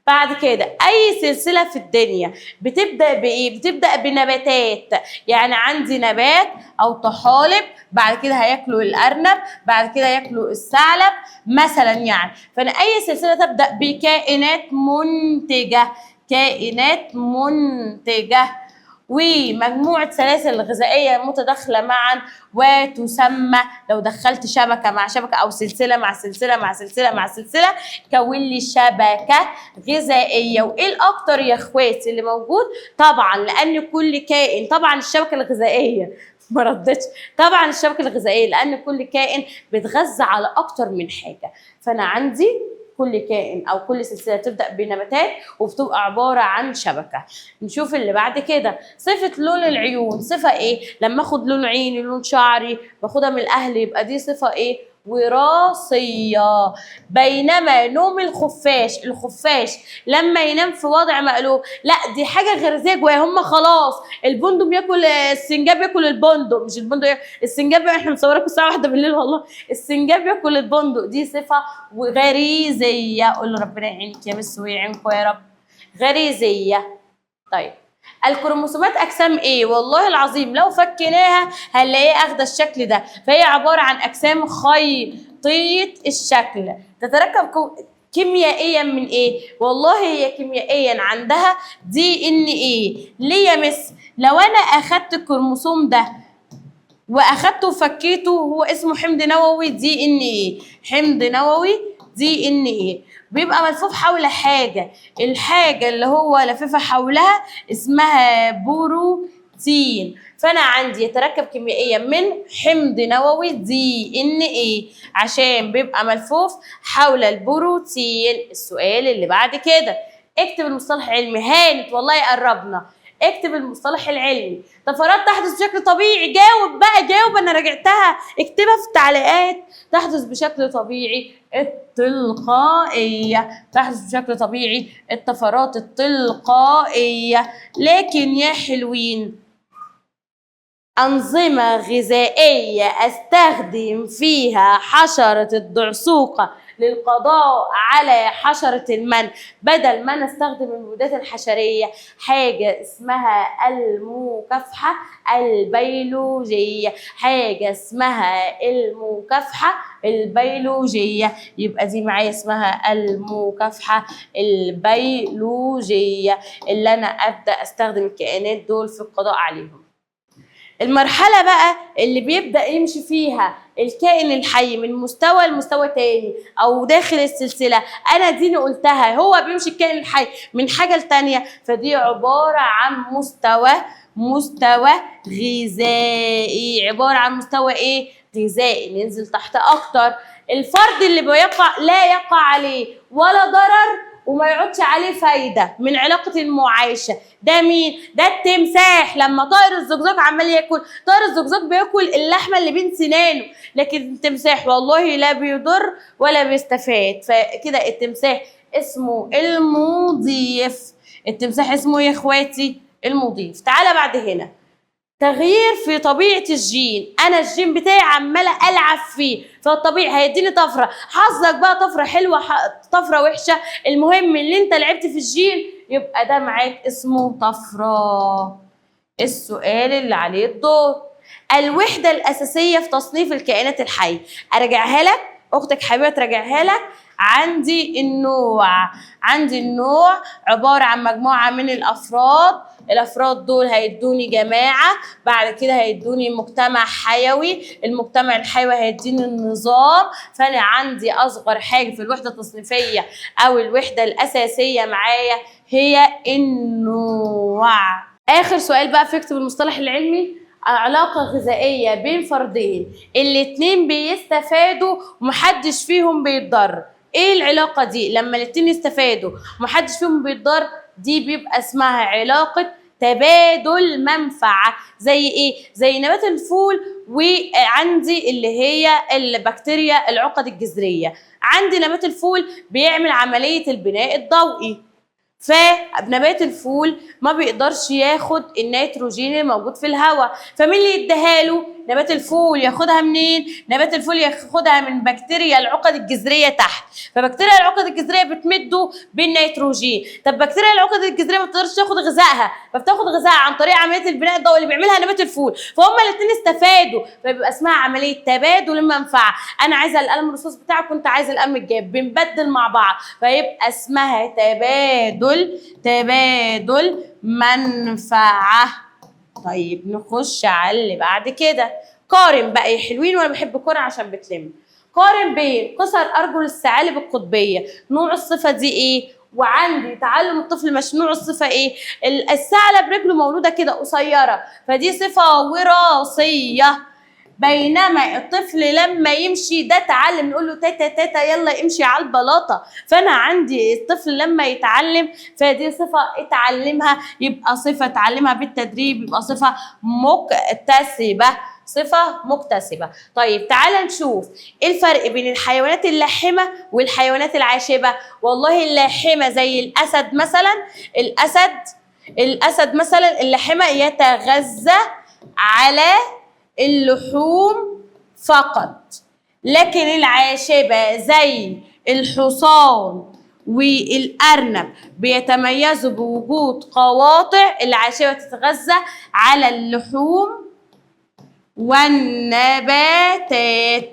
[SPEAKER 1] بعد كده اي سلسله في الدنيا بتبدا بايه؟ بتبدا بنباتات، يعني عندي نبات او طحالب، بعد كده هياكلوا الارنب، بعد كده ياكلوا الثعلب مثلا يعني، فانا اي سلسله تبدا بكائنات منتجه، كائنات منتجه ومجموعة سلاسل غذائية متداخلة معا، وتسمى لو دخلت شبكة مع شبكة أو سلسلة مع سلسلة مع سلسلة مع سلسلة كون لي شبكة غذائية. وإيه الأكتر يا إخواتي اللي موجود؟ طبعا لأن كل كائن، طبعا الشبكة الغذائية ما ردتش، طبعا الشبكة الغذائية لأن كل كائن بيتغذى على أكتر من حاجة، فأنا عندي كل كائن او كل سلسله تبدا بنباتات وبتبقى عباره عن شبكه. نشوف اللي بعد كده، صفه لون العيون، صفه ايه؟ لما اخد لون عيني لون شعري باخدها من الاهل، يبقى دي صفه ايه؟ وراثيه. بينما نوم الخفاش، الخفاش لما ينام في وضع مقلوب، لا دي حاجه غريزيه جواه، هم خلاص البندق ياكل السنجاب، ياكل البندق، مش البندق ياكل السنجاب، احنا مصوراكم الساعه 1 بالليل والله، السنجاب ياكل البندق، دي صفه وغريزيه. قول له ربنا يعينك يا مس ويعينكم يا رب. غريزيه. طيب الكروموسومات اجسام ايه؟ والله العظيم لو فكيناها هنلاقيها اخده الشكل ده، فهي عباره عن اجسام خيطيه الشكل، تتركب كيميائيا من ايه؟ والله هي كيميائيا عندها دي ان ايه. ليه يا مس؟ لو انا اخدت الكروموسوم ده واخدته وفكيته هو اسمه حمض نووي دي ان ايه، حمض نووي دي ان ايه، بيبقى ملفوف حول حاجه، الحاجه اللي هو لففها حولها اسمها بروتين، فانا عندي يتركب كيميائيا من حمض نووي دي ان ايه عشان بيبقى ملفوف حول البروتين. السؤال اللي بعد كده اكتب المصطلح العلمي، هانت والله قربنا، اكتب المصطلح العلمي. طفرات تحدث بشكل طبيعي، جاوب بقى جاوب، انا راجعتها، اكتبها في التعليقات. تحدث بشكل طبيعي التلقائية، تحدث بشكل طبيعي الطفرات التلقائية. لكن يا حلوين أنظمة غذائية أستخدم فيها حشرة الدعسوقة للقضاء على حشرة المن، بدل ما نستخدم المبيدات الحشرية حاجة اسمها المكافحة البيولوجية، حاجة اسمها المكافحة البيولوجية، يبقى دي معايا اسمها المكافحة البيولوجية اللي أنا أبدأ أستخدم الكائنات دول في القضاء عليهم. المرحلة بقى اللي بيبدأ يمشي فيها الكائن الحي من مستوى لمستوى تاني أو داخل السلسلة، أنا ديني قلتها هو بيمشي الكائن الحي من حاجة لتانية، فدي عبارة عن مستوى غذائي، عبارة عن مستوى إيه؟ غذائي. ننزل تحت أكتر، الفرد اللي بيقع لا يقع عليه ولا ضرر وما يقعدش عليه فايدة من علاقة المعايشة، ده مين؟ ده التمساح. لما طائر الزقزاق عمال ياكل، طائر الزقزاق بياكل اللحمة اللي بين سنانه، لكن التمساح والله لا بيضر ولا بيستفاد، فكده التمساح اسمه المضيف. التمساح اسمه ايه يا اخواتي؟ المضيف. تعالى بعد هنا، تغيير في طبيعة الجين. أنا الجين بتاعي عمالة ألعب فيه، فالطبيعي هيديني طفرة. حظك بقى طفرة حلوة طفرة وحشة، المهم اللي أنت لعبت في الجين يبقى ده معاك اسمه طفرة. السؤال اللي عليه الدور، الوحدة الأساسية في تصنيف الكائنات الحية. أرجعها لك، أختك حبيبة تراجعها لك. عندي النوع عبارة عن مجموعة من الأفراد. الأفراد دول هيدوني جماعة، بعد كده هيدوني مجتمع حيوي، المجتمع الحيوي هيديني النظام. فأنا عندي أصغر حاجة في الوحدة التصنيفية أو الوحدة الأساسية معايا هي النوع. آخر سؤال بقى في اكتب المصطلح العلمي، علاقة غذائية بين فردين الاتنين بيستفادوا ومحدش فيهم بيتضر. ايه العلاقة دي؟ لما الاتنين يستفادوا ومحدش فيهم بيتضر، دي بيبقى اسمها علاقة تبادل منفعة. زي ايه؟ زي نبات الفول وعندي اللي هي البكتيريا العقد الجذرية. عندي نبات الفول بيعمل عملية البناء الضوئي، فنبات الفول ما بيقدرش ياخد النيتروجين الموجود في الهواء، فمين اللي يديها له؟ نبات الفول. ياخدها منين؟ نبات الفول ياخدها من بكتيريا العقد الجذريه تحت، فبكتيريا العقد الجذريه بتمده بالنيتروجين. طب بكتيريا العقد الجذريه ما بتقدرش تاخد غذائها، فبتاخد غذائها عن طريق عمليه البناء الضوئي اللي بيعملها نبات الفول، فهم الاثنين استفادوا، فبيبقى اسمها عمليه تبادل المنفعه. انا عايزه القلم الرصاص بتاعك وانت عايزه القلم الجاف، بنبدل مع بعض، فيبقى اسمها تبادل منفعه. طيب نخش على اللي بعد كده. قارن بقى يا حلوين، وانا بحب قارن عشان بتلم. قارن بين قصر ارجل الثعالب القطبيه، نوع الصفه دي ايه؟ وعندي تعلم الطفل مش نوع الصفه ايه؟ الثعلب رجله مولوده كده قصيره، فدي صفه وراثيه. بينما الطفل لما يمشي ده تعلم، نقول له تاتا تاتا يلا امشي على البلاطه. فانا عندي الطفل لما يتعلم فدي صفه اتعلمها، يبقى صفه اتعلمها بالتدريب، يبقى صفه مكتسبه. طيب تعالى نشوف ايه الفرق بين الحيوانات اللاحمه والحيوانات العاشبه. والله اللاحمه زي الاسد مثلا، الاسد مثلا اللاحمه يتغذى على اللحوم فقط، لكن العاشبة زي الحصان والأرنب بيتميزوا بوجود قواطع. العاشبة تتغذى على اللحوم والنباتات،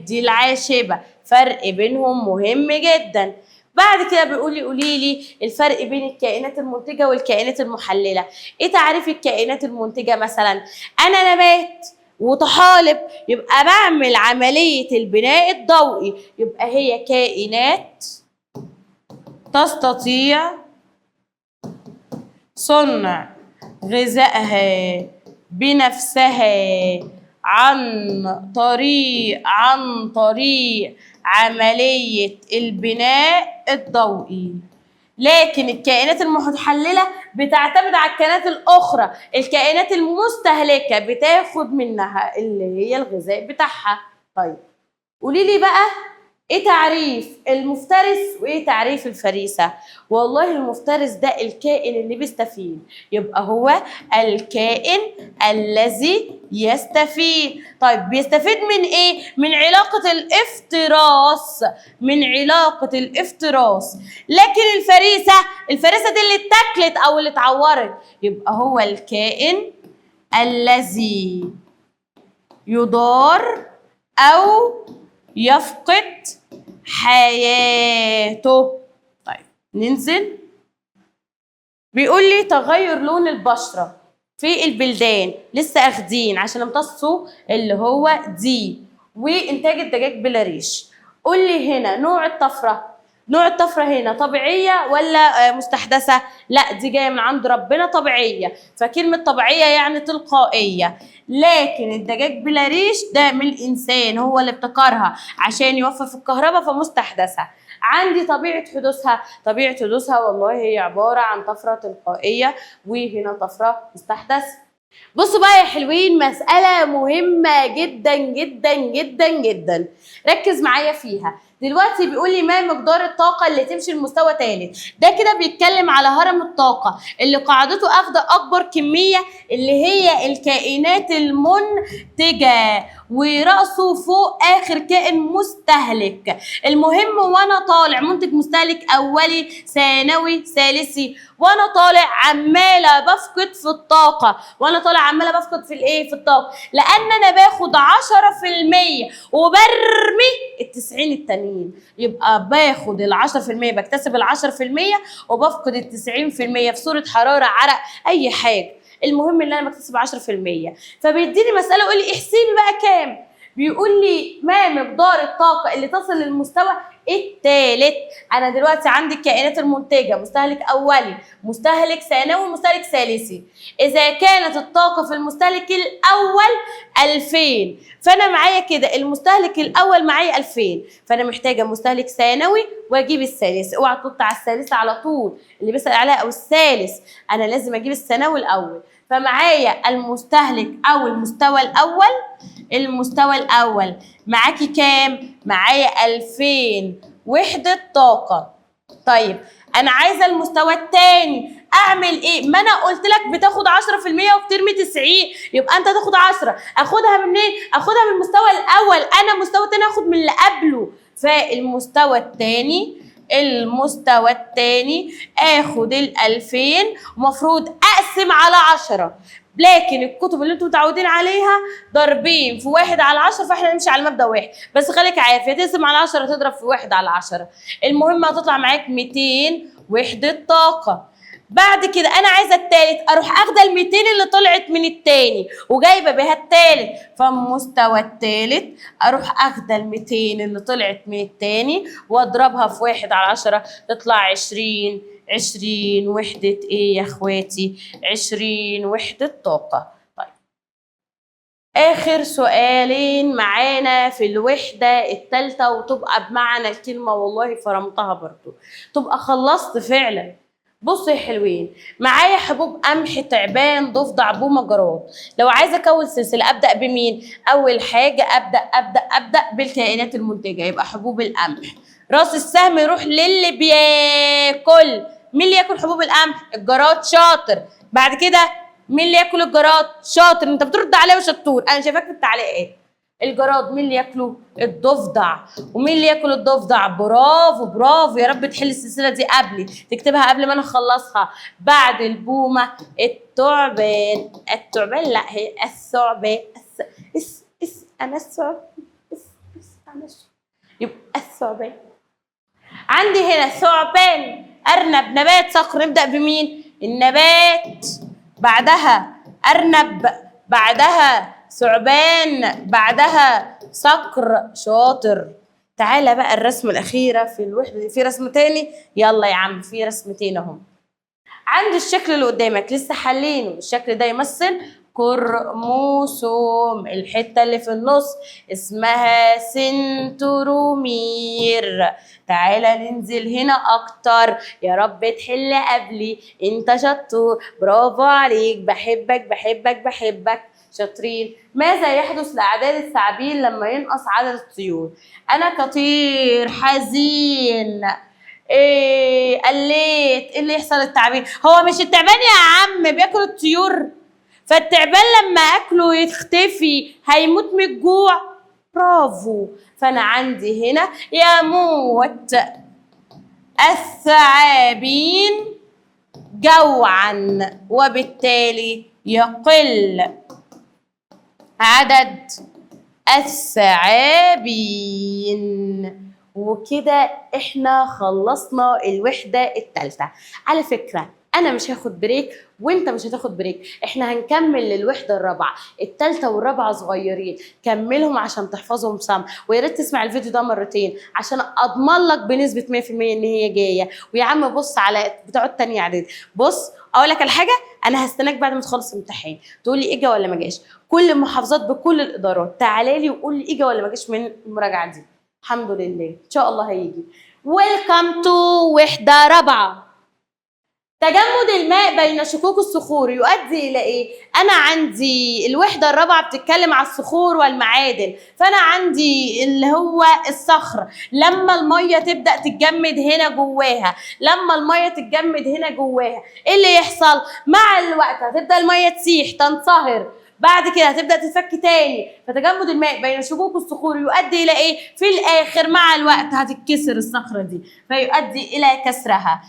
[SPEAKER 1] دي العاشبة. فرق بينهم مهم جدا. بعد كده قولي لي الفرق بين الكائنات المنتجة والكائنات المحللة. ايه تعريف الكائنات المنتجة؟ مثلا انا نبات وطحالب، يبقى بعمل عملية البناء الضوئي، يبقى هي كائنات تستطيع صنع غذائها بنفسها عن طريق عملية البناء الضوئي. لكن الكائنات المحللة بتعتمد على الكائنات الأخرى، الكائنات المستهلكة بتاخد منها اللي هي الغذاء بتاعها. طيب قولي لي بقى ايه تعريف المفترس وايه تعريف الفريسة؟ والله المفترس ده الكائن اللي بيستفيد، يبقى هو الكائن الذي يستفيد. طيب بيستفيد من ايه؟ من علاقة الافتراس. لكن الفريسة دي اللي اتاكلت او اللي اتعورت، يبقى هو الكائن الذي يضار او يفقد حياته. طيب ننزل. بيقول لي تغير لون البشرة في البلدان، لسه اخدين عشان امتصوا اللي هو دي، وانتاج الدجاج بلا ريش. قول لي هنا نوع الطفرة هنا طبيعية ولا مستحدثة؟ لا دي جاية من عند ربنا طبيعية، فكلمة طبيعية يعني تلقائية. لكن الدجاج بلا ريش ده من الإنسان، هو اللي ابتكرها عشان يوفر في الكهرباء، فمستحدثة. عندي طبيعة حدوثها والله هي عبارة عن طفرة تلقائية، وهنا طفرة مستحدثة. بصوا بقى يا حلوين، مسألة مهمة جدا جدا جدا جدا، ركز معايا فيها. دلوقتي بيقول لي ما مقدار الطاقه اللي تمشي لمستوى ثالث. ده كده بيتكلم على هرم الطاقه اللي قاعدته اخده اكبر كميه، اللي هي الكائنات المنتجه، وراسه فوق اخر كائن مستهلك. المهم وانا طالع منتج، مستهلك، اولي، ثانوي، ثالثي، وانا طالع عماله بفقد في الطاقه، وانا طالع عماله بفقد في الايه، في الطاقه، لان انا باخد 10% وبرمي ال90 التانيين. يبقى باخد ال10%، بكتسب ال10% وبفقد ال90% في صوره حراره، عرق، اي حاجه. المهم ان انا بكتسب 10%. فبيديني مساله يقول لي احسبي بقى كام. بيقول لي ما مقدار الطاقه اللي تصل للمستوى الثالث. انا دلوقتي عندي الكائنات المنتجه، مستهلك اولي، مستهلك ثانوي، مستهلك ثالثي. اذا كانت الطاقه في المستهلك الاول 2000، فانا معايا كده المستهلك الاول معايا 2000، فانا محتاجه مستهلك ثانوي واجيب الثالث. اوعى تنط على الثالث على طول اللي بيسال عليها، او الثالث، انا لازم اجيب الثانوي الاول. فمعايا المستهلك او المستوى الاول. المستوى الاول معاكي كام؟ معايا 2000 وحدة طاقة. طيب انا عايزة المستوى الثاني، اعمل ايه؟ ما انا قلت لك بتاخد 10% وبترمي 90، يبقى انت تاخد 10. اخدها منين؟ اخدها من المستوى الاول. انا مستوى تاني اخد من اللي قبله. فالمستوى الثاني، المستوى الثاني اخد ال2000، ومفروض اقسم على 10. لكن الكتب اللي انتم متعودين عليها ضاربين في 1/10، فاحنا نمشي على مبدأ واحد. بس خليك عارف، يا تقسم على 10 تضرب في 1/10. المهم هتطلع معاك 200 وحدة طاقة. بعد كده انا عايزه التالت، اروح اخده ال200 اللي طلعت من التاني وجايبه بيها التالت. فالمستوى التالت اروح اخده ال200 اللي طلعت من التاني واضربها في 1/10، تطلع 20. 20 وحدة ايه يا اخواتي؟ 20 وحدة طاقة. طيب اخر سؤالين معانا في الوحدة الثالثة، وتبقى بمعنى الكلمة والله فرمتها برضو، تبقى خلصت فعلا. بصوا يا حلوين، معايا حبوب قمح، تعبان، ضفدع، بومه، جراد. لو عايزه اكون سلسله ابدا بمين؟ اول حاجه ابدا بالكائنات المنتجه، يبقى حبوب القمح. راس السهم يروح للي بياكل. مين اللي ياكل حبوب القمح؟ الجراد، شاطر. بعد كده مين اللي ياكل الجراد؟ شاطر، انت بترد عليه وشطور، انا شايفاك في التعليقات. الجراد مين اللي ياكله؟ الضفدع. ومين اللي ياكل الضفدع؟ برافو برافو، يا رب تحل السلسله دي قبلي، تكتبها قبل ما انا اخلصها. بعد البومه الثعبان. الثعبان لا، هي الثعبان. انا الثعبان. انا الثعبان. يبقى الثعبان. عندي هنا ثعبان، ارنب، نبات، صقر. نبدا بمين؟ النبات، بعدها ارنب، بعدها ثعبان، بعدها صقر. شاطر. تعالى بقى الرسمه الاخيره في الوحده دي. في رسم تاني؟ يلا يا عم، في رسمتين اهم. عندي الشكل اللي قدامك لسه حلينه. الشكل ده يمثل كروموسوم. الحته اللي في النص اسمها سنترومير. تعالى ننزل هنا اكتر، يا رب تحل قبلي، انت شطور، برافو عليك، بحبك بحبك بحبك. شاطرين. ماذا يحدث لاعداد الثعابين لما ينقص عدد الطيور؟ انا كطير حزين، ايه قليت، ايه اللي يحصل للتعابين؟ هو مش التعبان يا عم بياكل الطيور؟ فالتعبان لما اكله يختفي هيموت من الجوع. برافو. فانا عندي هنا يموت الثعابين جوعا، وبالتالي يقل عدد الثعابين. وكده احنا خلصنا الوحدة الثالثة. على فكرة انا مش هاخد بريك وانت مش هتاخد بريك، احنا هنكمل للوحدة الرابعة. الثالثة والرابعة صغيرين، كملهم عشان تحفظهم صم. ويا ريت تسمع الفيديو ده مرتين عشان اضمن لك بنسبة 100% ان هي جاية. ويا عم بص على بتوع التانية اعدادي، بص اقول لك على حاجة، انا هستناك بعد ما تخلص الامتحان تقول لي اجا ولا ما جاش. كل المحافظات بكل الادارات تعالى لي وقول لي اجا ولا ما جاش من المراجعة دي. الحمد لله ان شاء الله هيجي. ويلكم تو وحدة رابعة. تجمد الماء بين شقوق الصخور يؤدي الى ايه؟ انا عندي الوحده الرابعه بتتكلم على الصخور والمعادن، فانا عندي اللي هو الصخر لما الميه تبدا تتجمد هنا جواها، لما الميه تتجمد هنا جواها ايه اللي يحصل؟ مع الوقت هتبدا الميه تسيح تنصهر، بعد كده هتبدا تتفك تاني، فتجمد الماء بين شقوق الصخور يؤدي الى ايه؟ في الاخر مع الوقت هتتكسر الصخره دي فيؤدي الى كسرها.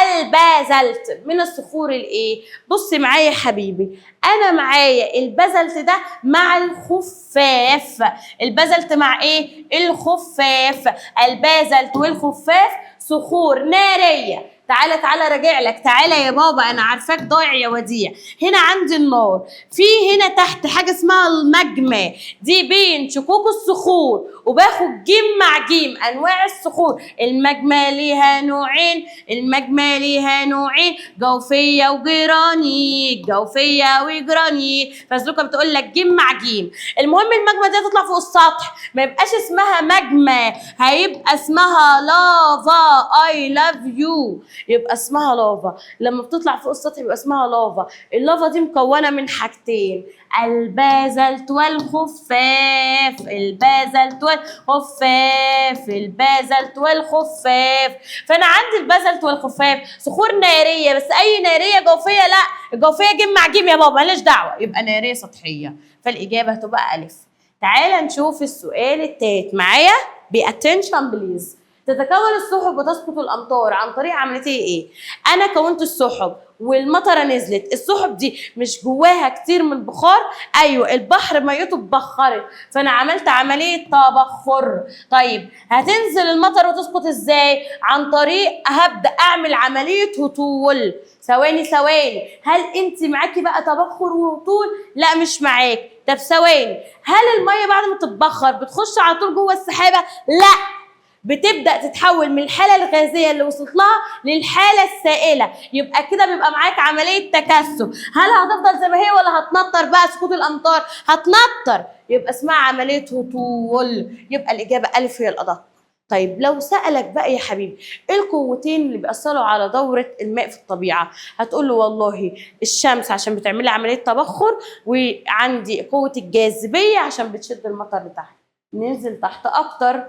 [SPEAKER 1] البازلت من الصخور الايه؟ بص معايا يا حبيبي، انا معايا البازلت ده مع الخفاف. البازلت مع ايه؟ الخفاف. البازلت والخفاف صخور ناريه. تعالى تعالى راجع لك، تعالى يا بابا انا عارفاك ضايع يا وديع. هنا عندي النار، في هنا تحت حاجه اسمها المجمع، دي بين شقوق الصخور، وباخد جيم مع جيم انواع الصخور. المجمع ليها نوعين، المجمع ليها نوعين، جوفيه وجرانيت، جوفيه وجرانيت. فازلوكه بتقول لك جيم مع جيم. المهم المجمع دي تطلع فوق السطح، ما يبقاش اسمها مجمع، هيبقى اسمها لافا. اي لاف يو، يبقى اسمها لافا. لما بتطلع فوق السطح يبقى اسمها لافا. اللافا دي مكونه من حاجتين، البازلت والخفاف. البازلت والخفاف، البازلت والخفاف. فانا عندي البازلت والخفاف صخور ناريه، بس اي ناريه جوفيه؟ لا، الجوفيه جيم مع جيم يا بابا، ماليش دعوه، يبقى ناريه سطحيه. فالاجابه هتبقى الف. تعالى نشوف السؤال التالت معايا باتنشن بليز. تتكون السحب وتسقط الامطار عن طريق عمليه ايه؟ انا كونت السحب والمطره نزلت، السحب دي مش جواها كتير من البخار؟ ايوه، البحر ميته اتبخرت، فانا عملت عمليه تبخر. طيب هتنزل المطر وتسقط ازاي؟ عن طريق هبدا اعمل عمليه هطول. ثواني ثواني، هل انت معاكي بقى تبخر وهطول؟ لا مش معاك. طب ثواني، هل الميه بعد ما تتبخر بتخش على طول جوه السحابه؟ لا، بتبدا تتحول من الحاله الغازيه اللي وصلت لها للحاله السائله، يبقى كده بيبقى معاك عمليه تكثف. هل هتفضل زي ما هي ولا هتنطر بقى سقوط الامطار؟ هتنطر، يبقى اسمها عمليه هطول. يبقى الاجابه الف هي الادق. طيب لو سألك بقى يا حبيبي ايه القوتين اللي بيأثروا على دورة الماء في الطبيعة؟ هتقول له والله الشمس عشان بتعمل لي عملية تبخر، وعندي قوة الجاذبية عشان بتشد المطر لتحت. ننزل تحت أكتر.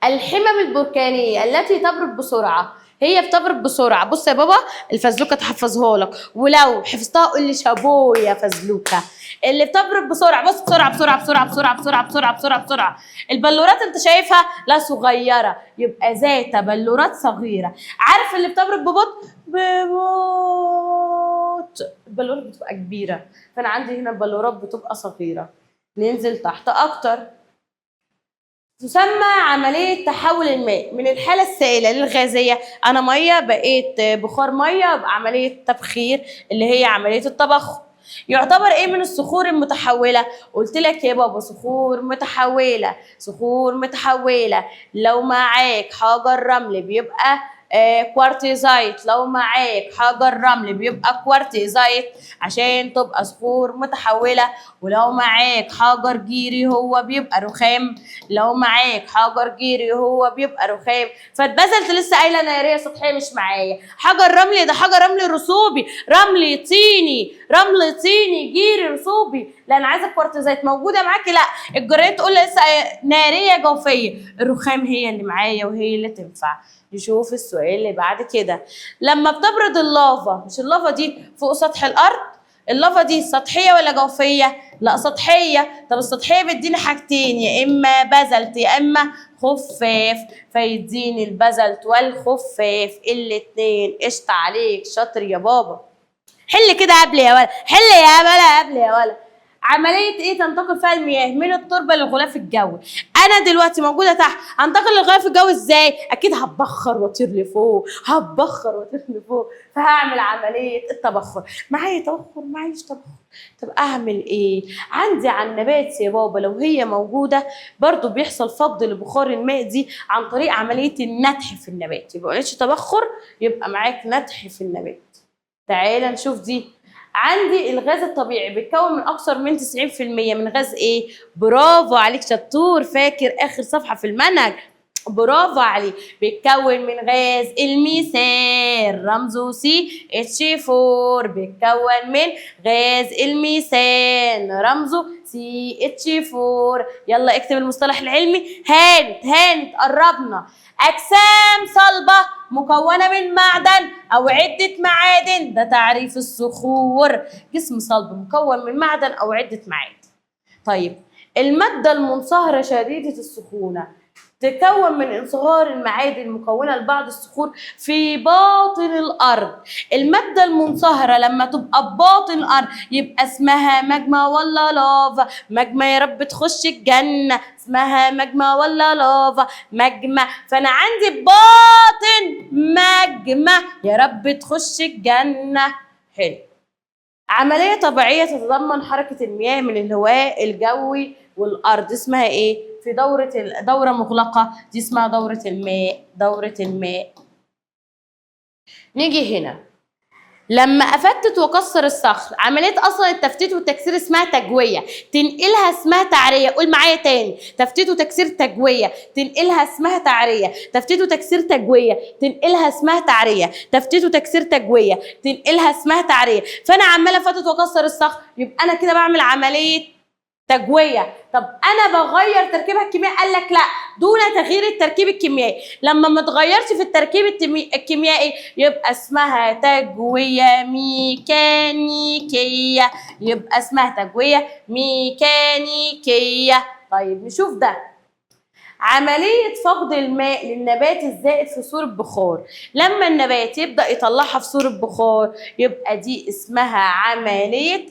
[SPEAKER 1] الحمم البركانية التي تبرد بسرعة، هي بتبرد بسرعة. بص يا بابا الفزلوكة تحفظها لك، ولو حفظتها قول لي شابوه يا فزلوكة. اللي بتبرد بسرعة، بص بسرعة بسرعة بسرعة بسرعة بسرعة بسرعة بسرعة بسرعة. البلورات انت شايفها لا صغيرة، يبقى ذات بلورات صغيرة. عارف اللي بتبرد ببطء؟ ببطء. البلورات بتبقى كبيرة، فأنا عندي هنا البلورات بتبقى صغيرة. ننزل تحت أكتر. تسمى عملية تحول الماء من الحالة السائلة للغازية. أنا مية بقيت بخار مية، يبقى عملية تبخير اللي هي عملية التبخر. يعتبر إيه من الصخور المتحولة؟ قلت لك يا بابا صخور متحولة. صخور متحولة لو معاك حجر رمل بيبقى كوارتيزايت، لو معاك حجر رمل بيبقى كوارتيزايت عشان تبقى صخور متحولة. ولو معاك حجر جيري هو بيبقى رخام، لو معاك حجر جيري هو بيبقى رخام. فاتبذلت لسه قايله ناريه سطحيه مش معايا. حجر رملي ده حجر رملي رسوبي، رملي طيني، رمل طيني جيري رسوبي. لا انا عايزه كوارتيزايت موجوده معاكي؟ لا، الجريه تقول لي لسه ناريه جوفيه. الرخام هي اللي معايا وهي اللي تنفع. نشوف السؤال اللي بعد كده. لما بتبرد اللافا، مش اللافا دي فوق سطح الارض؟ اللافا دي سطحيه ولا جوفيه؟ لا سطحيه. طب السطحيه بتديني حاجتين، يا اما بازلت يا اما خفاف، فيديني البازلت والخفاف الاتنين. قشطه عليك، شاطر يا بابا. حل كده قبل يا ولد، حل يا ولا قبل يا ولد. عملية ايه تنتقل فيها المياه من التربة للغلاف الجوي؟ انا دلوقتي موجودة تحت، هنتقل للغلاف الجوي ازاي؟ اكيد هتبخر واطير لفوق، هتبخر واطير لفوق، فهعمل عملية التبخر. معايا تبخر معيش تبخر. طب اعمل ايه؟ عندي على النبات يا بابا لو هي موجودة برضو بيحصل فقد لبخار الماء دي عن طريق عملية النتح في النبات. يبقى مقلتش تبخر، يبقى معاك نتح في النبات. تعالى نشوف دي. عندي الغاز الطبيعي بيتكون من اكثر من 90% من غاز ايه؟ برافو عليك شطور، فاكر اخر صفحه في المنهج. برافو عليك. بيتكون من غاز الميثان. ميثان رمزه CH4 بيتكون من غاز الميثان رمزه CH4. يلا اكتب المصطلح العلمي. هانت قربنا. أجسام صلبة مكونة من معدن أو عدة معادن، ده تعريف الصخور. جسم صلب مكون من معدن أو عدة معادن. طيب المادة المنصهرة شديدة السخونة تكون من انصهار المعادن المكونة لبعض الصخور في باطن الأرض. المادة المنصهرة لما تبقى بباطن الأرض يبقى اسمها ماجما ولا لافا؟ ماجما يا رب تخش الجنة. اسمها ماجما ولا لافا؟ ماجما. فأنا عندي باطن ماجما يا رب تخش الجنة. حلو. عملية طبيعية تتضمن حركة المياه من الهواء الجوي والأرض اسمها إيه؟ في دورة مغلقة دي اسمها دورة الماء. نيجي هنا. لما أفتت وأكسر الصخر، عملية أصلا التفتيت والتكسير اسمها تجوية، تنقلها اسمها تعرية. قول معايا تاني. تفتيت وتكسير تجوية، تنقلها اسمها تعرية. تفتيت وتكسير تجوية، تنقلها اسمها تعرية. تفتيت وتكسير تجوية، تنقلها اسمها تعرية. فأنا عمالة أفتت وأكسر الصخر، يبقى أنا كده بعمل عملية تجوية. طب انا بغير تركيبها الكيميائي، قال لك لا، دون تغيير التركيب الكيميائي. لما ما تغيرش في التركيب الكيميائي يبقى اسمها تجوية ميكانيكية. يبقى اسمها تجوية ميكانيكية. طيب نشوف ده. عملية فقد الماء للنبات الزائد في صورة بخار. لما النبات يبدأ يطلعها في صورة بخار يبقى دي اسمها عملية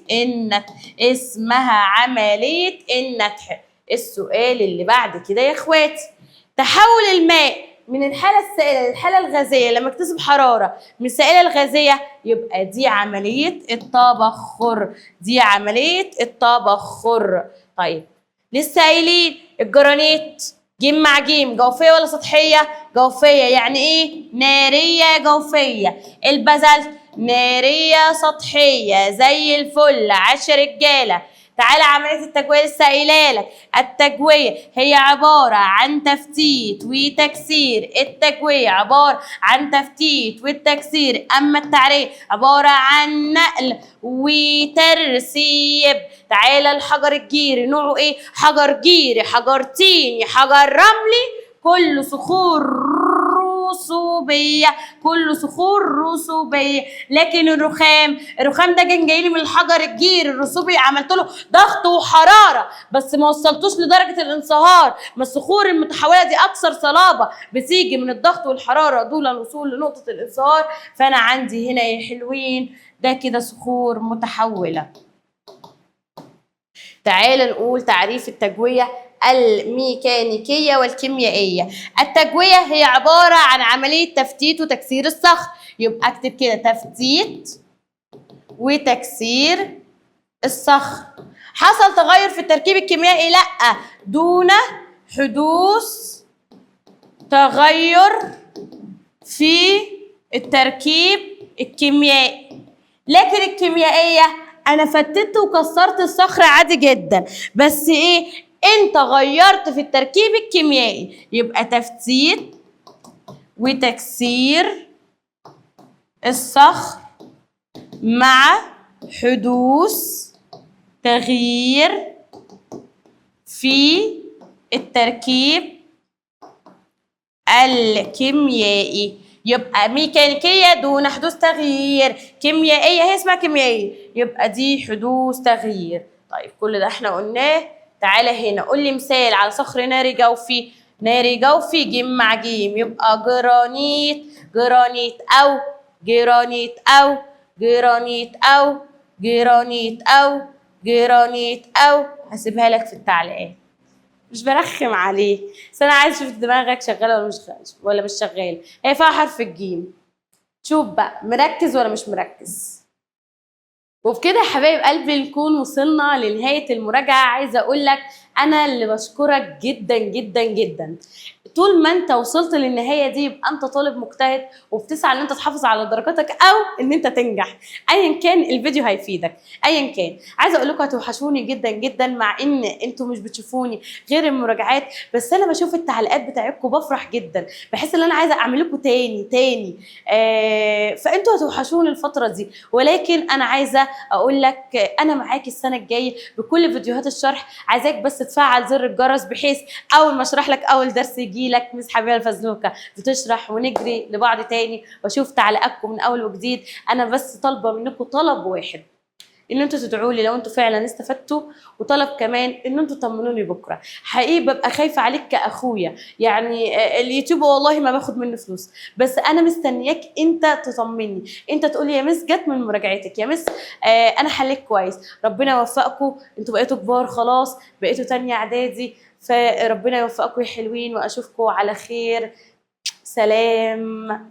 [SPEAKER 1] النتح. السؤال اللي بعد كده يا اخواتي، تحول الماء من الحالة السائلة للحالة الغازية لما اكتسب حرارة من السائلة الغازية يبقى دي عملية التبخر. طيب لسه قايلين الجرانيت جيم مع جيم جوفية ولا سطحية؟ جوفية. يعني ايه؟ نارية جوفية. البازلت نارية سطحية زي الفل. 10 رجالة. تعالى عملية التجوية لسه قايلالك. التجوية هي عبارة عن تفتيت وتكسير. التجوية عبارة عن تفتيت والتكسير، أما التعرية عبارة عن نقل وترسيب. تعالى الحجر الجيري نوعه ايه؟ حجر جيري، حجر طيني، حجر رملي، كل صخور رسوبية. لكن الرخام ده كان جاي لي من الحجر الجيري الرسوبي، عملت له ضغط وحرارة بس ما وصلتوش لدرجة الانصهار. ما الصخور المتحولة دي أكثر صلابة، بتيجي من الضغط والحرارة دون الوصول لنقطة الانصهار. فأنا عندي هنا يا حلوين ده كده صخور متحولة. تعالى نقول تعريف التجوية الميكانيكية والكيميائية. التجوية هي عبارة عن عملية تفتيت وتكسير الصخر. يبقى اكتب كده تفتيت وتكسير الصخر. حصل تغير في التركيب الكيميائي؟ لا، دون حدوث تغير في التركيب الكيميائي. لكن الكيميائية أنا فتت وكسرت الصخر عادي جدا، بس إيه؟ أنت غيرت في التركيب الكيميائي. يبقى تفتيت وتكسير الصخر مع حدوث تغيير في التركيب الكيميائي. يبقى ميكانيكية دون حدوث تغيير، كيميائية هي اسمها كيميائية، يبقى دي حدوث تغيير. طيب كل ده احنا قلناه. تعالى هنا قول لي مثال على صخر ناري جوفي. ناري جوفي جيم مع جيم يبقى جرانيت أو جرانيت أو جرانيت أو جرانيت أو جرانيت أو. هسيبها لك في التعليقات، مش برخم عليك، بس انا عايز اشوف دماغك شغاله ولا مش شغاله. هي فيها حرف الجيم. شوف بقى مركز ولا مش مركز. وبكده يا حبايب قلبي نكون وصلنا لنهايه المراجعه. عايزه اقول لك انا اللي بشكرك جدا جدا جدا. طول ما انت وصلت للنهايه دي يبقى انت طالب مجتهد وبتسعى ان انت تحافظ على درجاتك او ان انت تنجح. ايا كان الفيديو هيفيدك. ايا كان عايزه اقول لكم هتوحشوني جدا جدا، مع ان انتوا مش بتشوفوني غير المراجعات، بس انا بشوف التعليقات بتاعتكم بفرح جدا، بحس ان انا عايزه اعمل لكم تاني. فانتوا هتوحشوني الفتره دي، ولكن انا عايزه اقول لك انا معاكي السنه الجايه بكل فيديوهات الشرح. عايزاك بس تفعل زر الجرس، بحيث اول ما اشرح لك اول درس يجي لك مس حبيبه الفزلوكه بتشرح، ونجري لبعض تاني واشوف تعليقاتكم من اول وجديد. انا بس طالبه منكم طلب واحد، ان انتوا تدعوا لي لو انتوا فعلا استفدتوا، وطلب كمان ان انتوا تطمنوني بكره. حقيقي ببقى خايفه عليك كاخويا، يعني اليوتيوب والله ما باخد منه فلوس، بس انا مستنياك انت تطمني، انت تقول لي يا مس جت من مراجعتك، يا مس انا حليت كويس. ربنا يوفقكم، انتوا بقيتوا كبار خلاص، بقيتوا تانية اعدادي، فربنا يوفقكم يا حلوين، واشوفكم على خير. سلام.